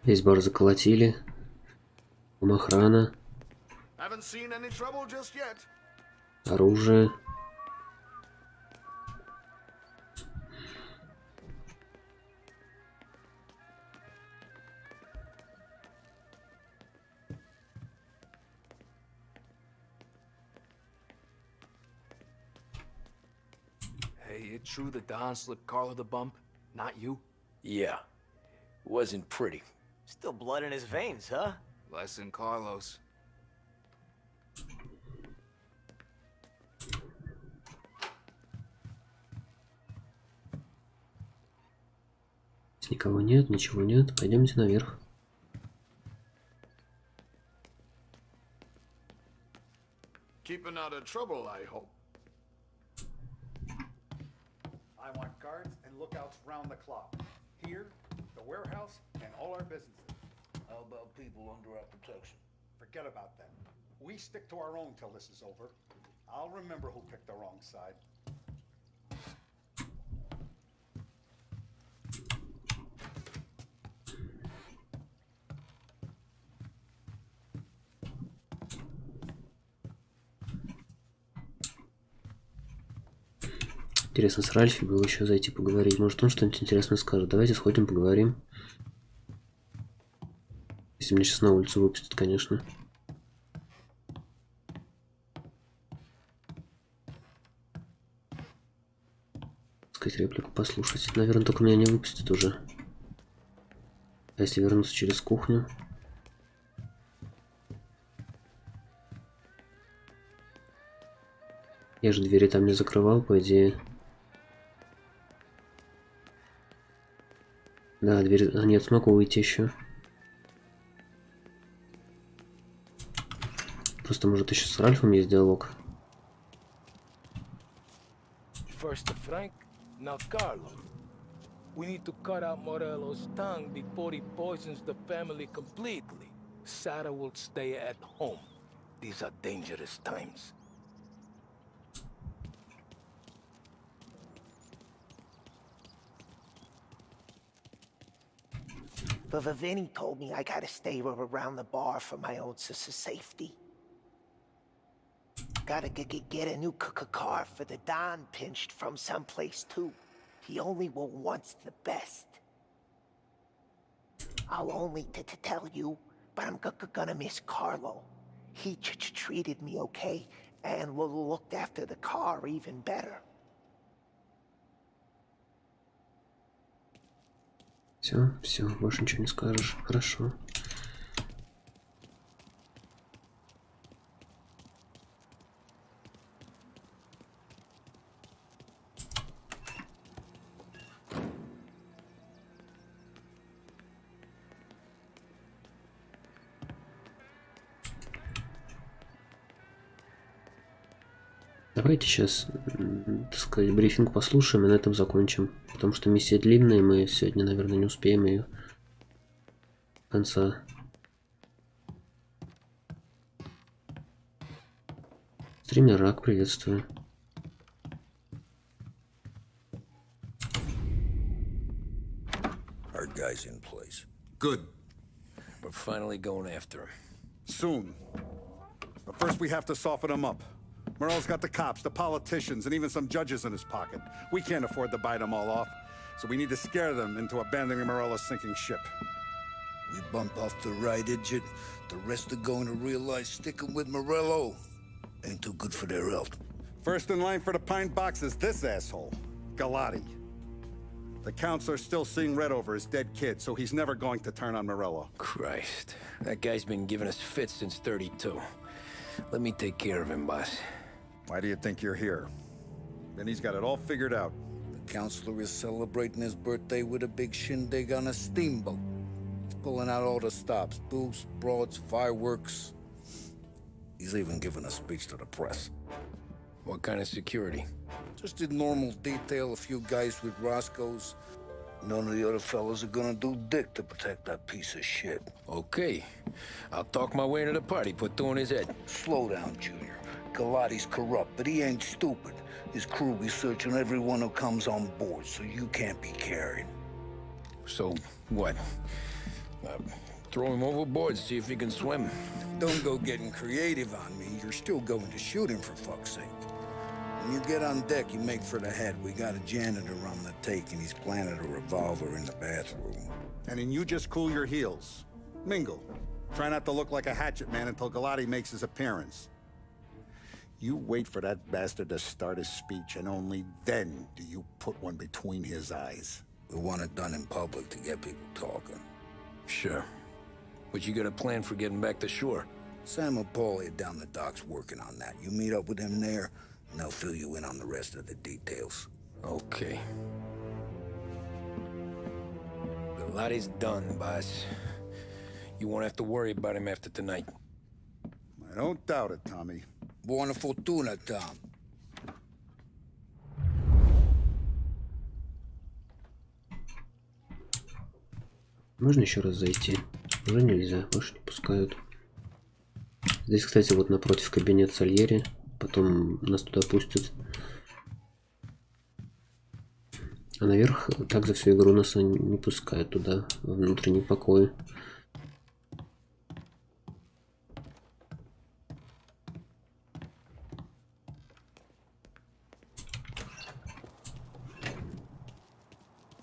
Весь бар заколотили. Там охрана. Haven't seen any trouble just yet. Оружие. Hey, it true the Don slipped Carlo the bump? Not you? Yeah. Wasn't pretty. Still blood in his veins, huh? Less than Carlos. Никого нет, ничего нет. Пойдемте наверх. Keeping out of trouble, I hope. I want guards and lookouts round the clock. Here, the warehouse, and all our businesses. How about people under our protection? Forget about that. We stick to our own till this is over. I'll remember who picked the wrong side. Интересно, с Ральфи было еще зайти поговорить. Может, он что-нибудь интересное скажет. Давайте сходим, поговорим. Если меня сейчас на улицу выпустят, конечно. Сказать реплику послушать. Наверное, только меня не выпустят уже. А если вернуться через кухню? Я же двери там не закрывал, по идее. Да, дверь... А, нет, смогу выйти еще. Просто, может, еще с Ральфом есть диалог. First to Frank, now Carlo. We need to cut out Morello's tongue before he poisons the family completely. Sarah will stay at home. These are dangerous times. Vinny told me I gotta stay around the bar for my own safety. Gotta get a new car for the Don pinched from someplace too. He only wants the best. I'll only tell you, but I'm gonna miss Carlo. He treated me okay and looked after the car even better. Все, больше ничего не скажешь. Хорошо. Давайте сейчас, так сказать, брифинг послушаем и на этом закончим. Потому что миссия длинная, и мы сегодня, наверное, не успеем ее до конца. Стример Рак, приветствую. Our guy's in place. Good. We're finally going after him. Soon. But first we have to soften him up. Morello's got the cops, the politicians, and even some judges in his pocket. We can't afford to bite them all off, so we need to scare them into abandoning Morello's sinking ship. We bump off the right idiot, the rest are going to realize sticking with Morello ain't too good for their health. First in line for the pine box is this asshole, Galati. The counselor's still seeing red over his dead kid, so he's never going to turn on Morello. Christ, that guy's been giving us fits since 32. Let me take care of him, boss. Why do you think you're here? Then he's got it all figured out. The counselor is celebrating his birthday with a big shindig on a steamboat. He's pulling out all the stops, booze, broads, fireworks. He's even giving a speech to the press. What kind of security? Just in normal detail, a few guys with Roscoe's. None of the other fellas are gonna do dick to protect that piece of shit. Okay. I'll talk my way into the party, put two in his head. Slow down, Junior. Galati's corrupt, but he ain't stupid. His crew be searching everyone who comes on board, so you can't be carried. So, what? Throw him overboard, see if he can swim. Don't go getting creative on me. You're still going to shoot him, for fuck's sake. When you get on deck, you make for the head. We got a janitor on the take, and he's planted a revolver in the bathroom. And then you just cool your heels. Mingle. Try not to look like a hatchet man until Galati makes his appearance. You wait for that bastard to start his speech, and only then do you put one between his eyes. We want it done in public to get people talking. Sure. But you got a plan for getting back to shore? Sam and Paulie down the docks working on that. You meet up with them there, and they'll fill you in on the rest of the details. Okay. Galati's done, boss. You won't have to worry about him after tonight. I don't doubt it, Tommy. Buona fortuna, Tom. Можно еще раз зайти? Уже нельзя, больше не пускают. Здесь, кстати, вот напротив кабинет Сальери. Потом нас туда пустят. А наверх так за всю игру нас не пускают туда, во внутренний покой.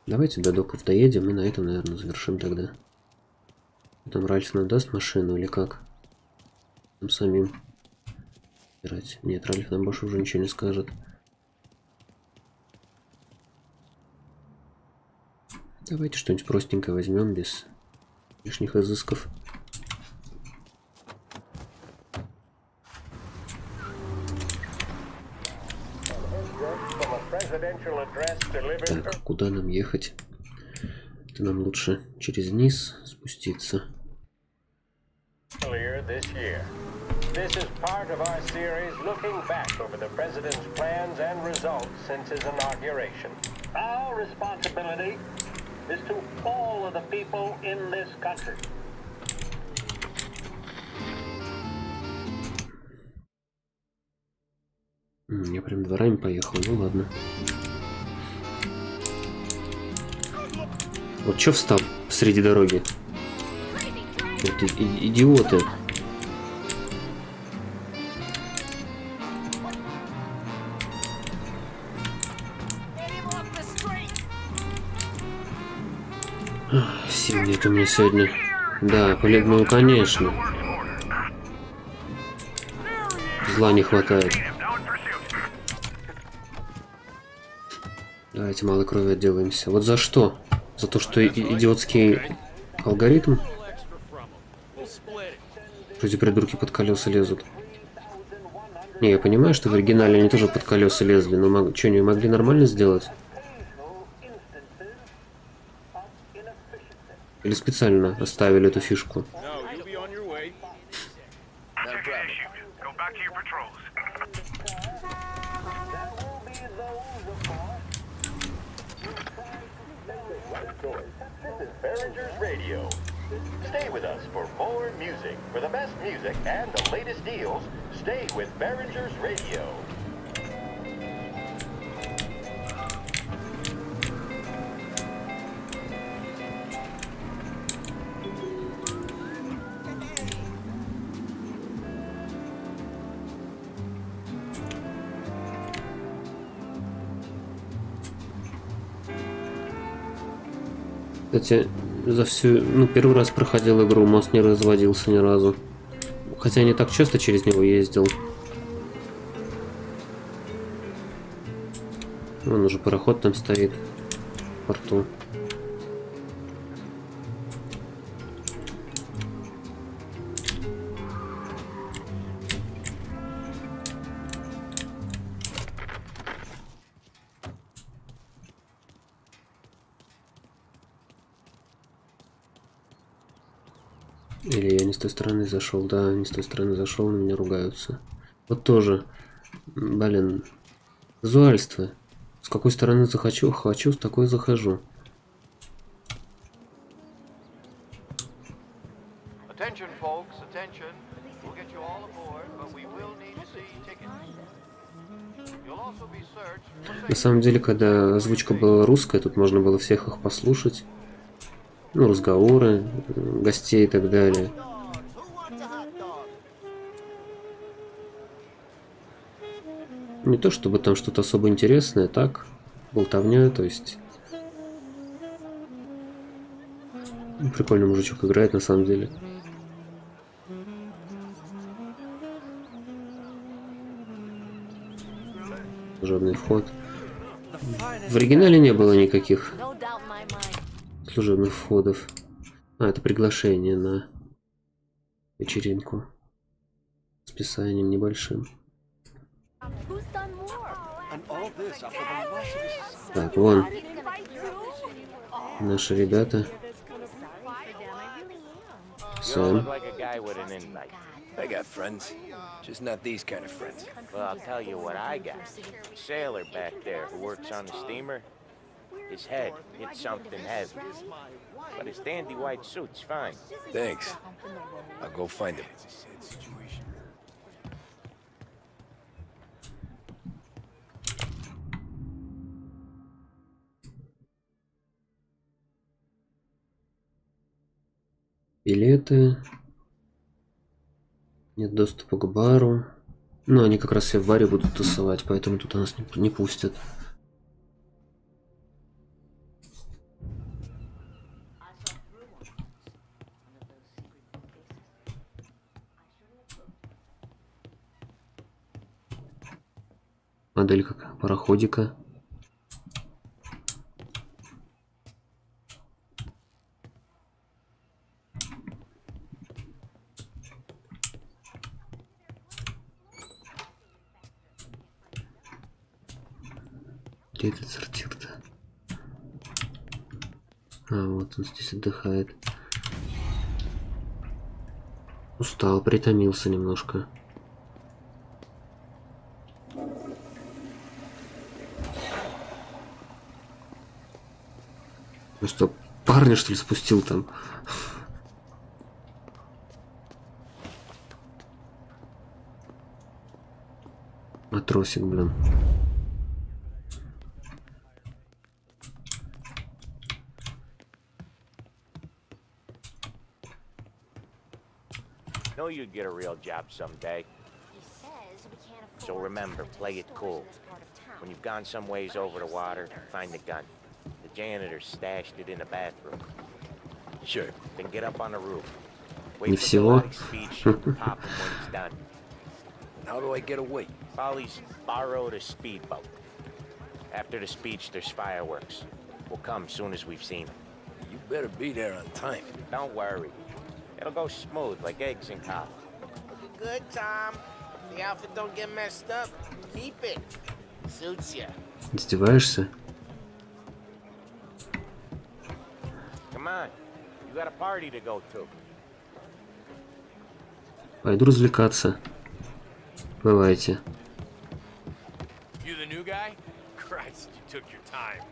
Давайте до доков доедем и на этом, наверное, завершим тогда. Там Ральф нам даст машину или как? Нам самим играть. Нет, Ральф нам больше уже ничего не скажет. Давайте что-нибудь простенькое возьмем, без лишних изысков. Так, куда нам ехать? Это нам лучше через низ спуститься. This is part of our series looking back over the president's plans and results since his inauguration. Our responsibility is to all of the people in this country. Я прям дворами поехал, ну ладно. Вот чё встал? среди дороги. Это идиоты. Сил нет у меня сегодня. Да, ну конечно. Зла не хватает. Давайте малой крови отделаемся. Вот за что? За то, что идиотский алгоритм? Вроде придурки под колеса лезут. Не, я понимаю, что в оригинале они тоже под колеса лезли, но что, не могли нормально сделать? Или специально оставили эту фишку? Radio. Stay with us for more music. For the best music and the latest deals, stay with Behringer's Radio. Кстати, за всю... Ну, первый раз проходил игру, мост не разводился ни разу. Хотя не так часто через него ездил. Вон уже пароход там стоит. В порту. Или я не с той стороны зашел, да, не с той стороны зашел, на меня ругаются. Вот тоже, блин, казуальство. С какой стороны захочу, хочу, с такой захожу. На самом деле, когда озвучка была русская, тут можно было всех их послушать. Ну, разговоры, гостей и так далее. Не то чтобы там что-то особо интересное, так, болтовня, то есть... Прикольный мужичок играет на самом деле. Служебный вход. В оригинале не было никаких служебных входов. А, это приглашение на вечеринку с писанием небольшим. Так, вон наши ребята. Сэм. I got friends, just not these kind of friends. Well, I'll tell you what I got. Sailor back there who works on the steamer. His head hits something heavy. But his dandy white suit's fine. Thanks. I'll go find him. Билеты. Нет доступа к бару. Ну, они как раз все в баре будут тусовать, поэтому тут нас не пустят. Модель как пароходика. Где этот сортир-то? А, вот он здесь отдыхает. Устал, притомился немножко. Ну что, парня что ли спустил там? Матросик, блин. Know you'd get a real job someday. So remember, play it cool. When you've gone some ways over the water, find the gun. The janitor stashed it in the bathroom. Sure. Then get up on the roof. Не Wait for всего. Polly's speech and pop him when he's done. How do I get away? Polly's borrowed a speedboat. After the speech, there's fireworks. We'll come soon as we've seen it. You better be there on time. Don't worry. It'll go smooth like eggs and coffee. Looking good, Tom. If the outfit don't get messed up, keep it. Suits ya. Издеваешься? Come on. You got a party to go to. Пойду развлекаться. Бывайте. You the new guy? Christ, you took your time.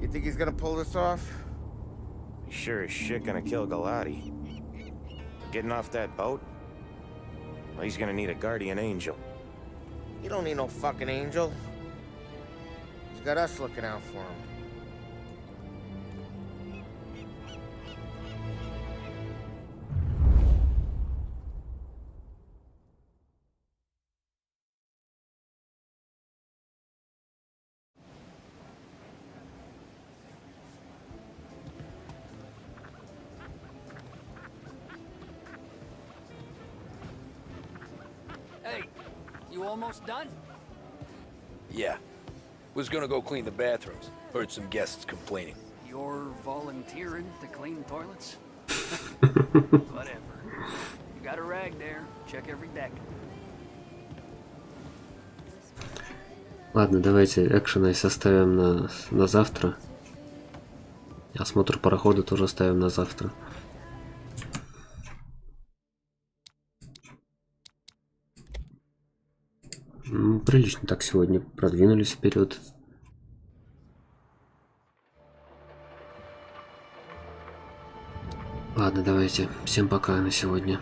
You think he's gonna pull this off? He's sure as shit gonna kill Galati. Getting off that boat? Well, he's gonna need a guardian angel. You don't need no fucking angel. He's got us looking out for him. Hey, you almost done? Yeah. Was gonna go clean the bathrooms. Heard some guests complaining. You're volunteering to clean toilets? Whatever. You got a rag there. Check every deck. Ладно, давайте экшенность оставим на завтра. Осмотр парохода тоже оставим на завтра. Прилично так сегодня продвинулись вперед. Ладно, давайте. Всем пока на сегодня.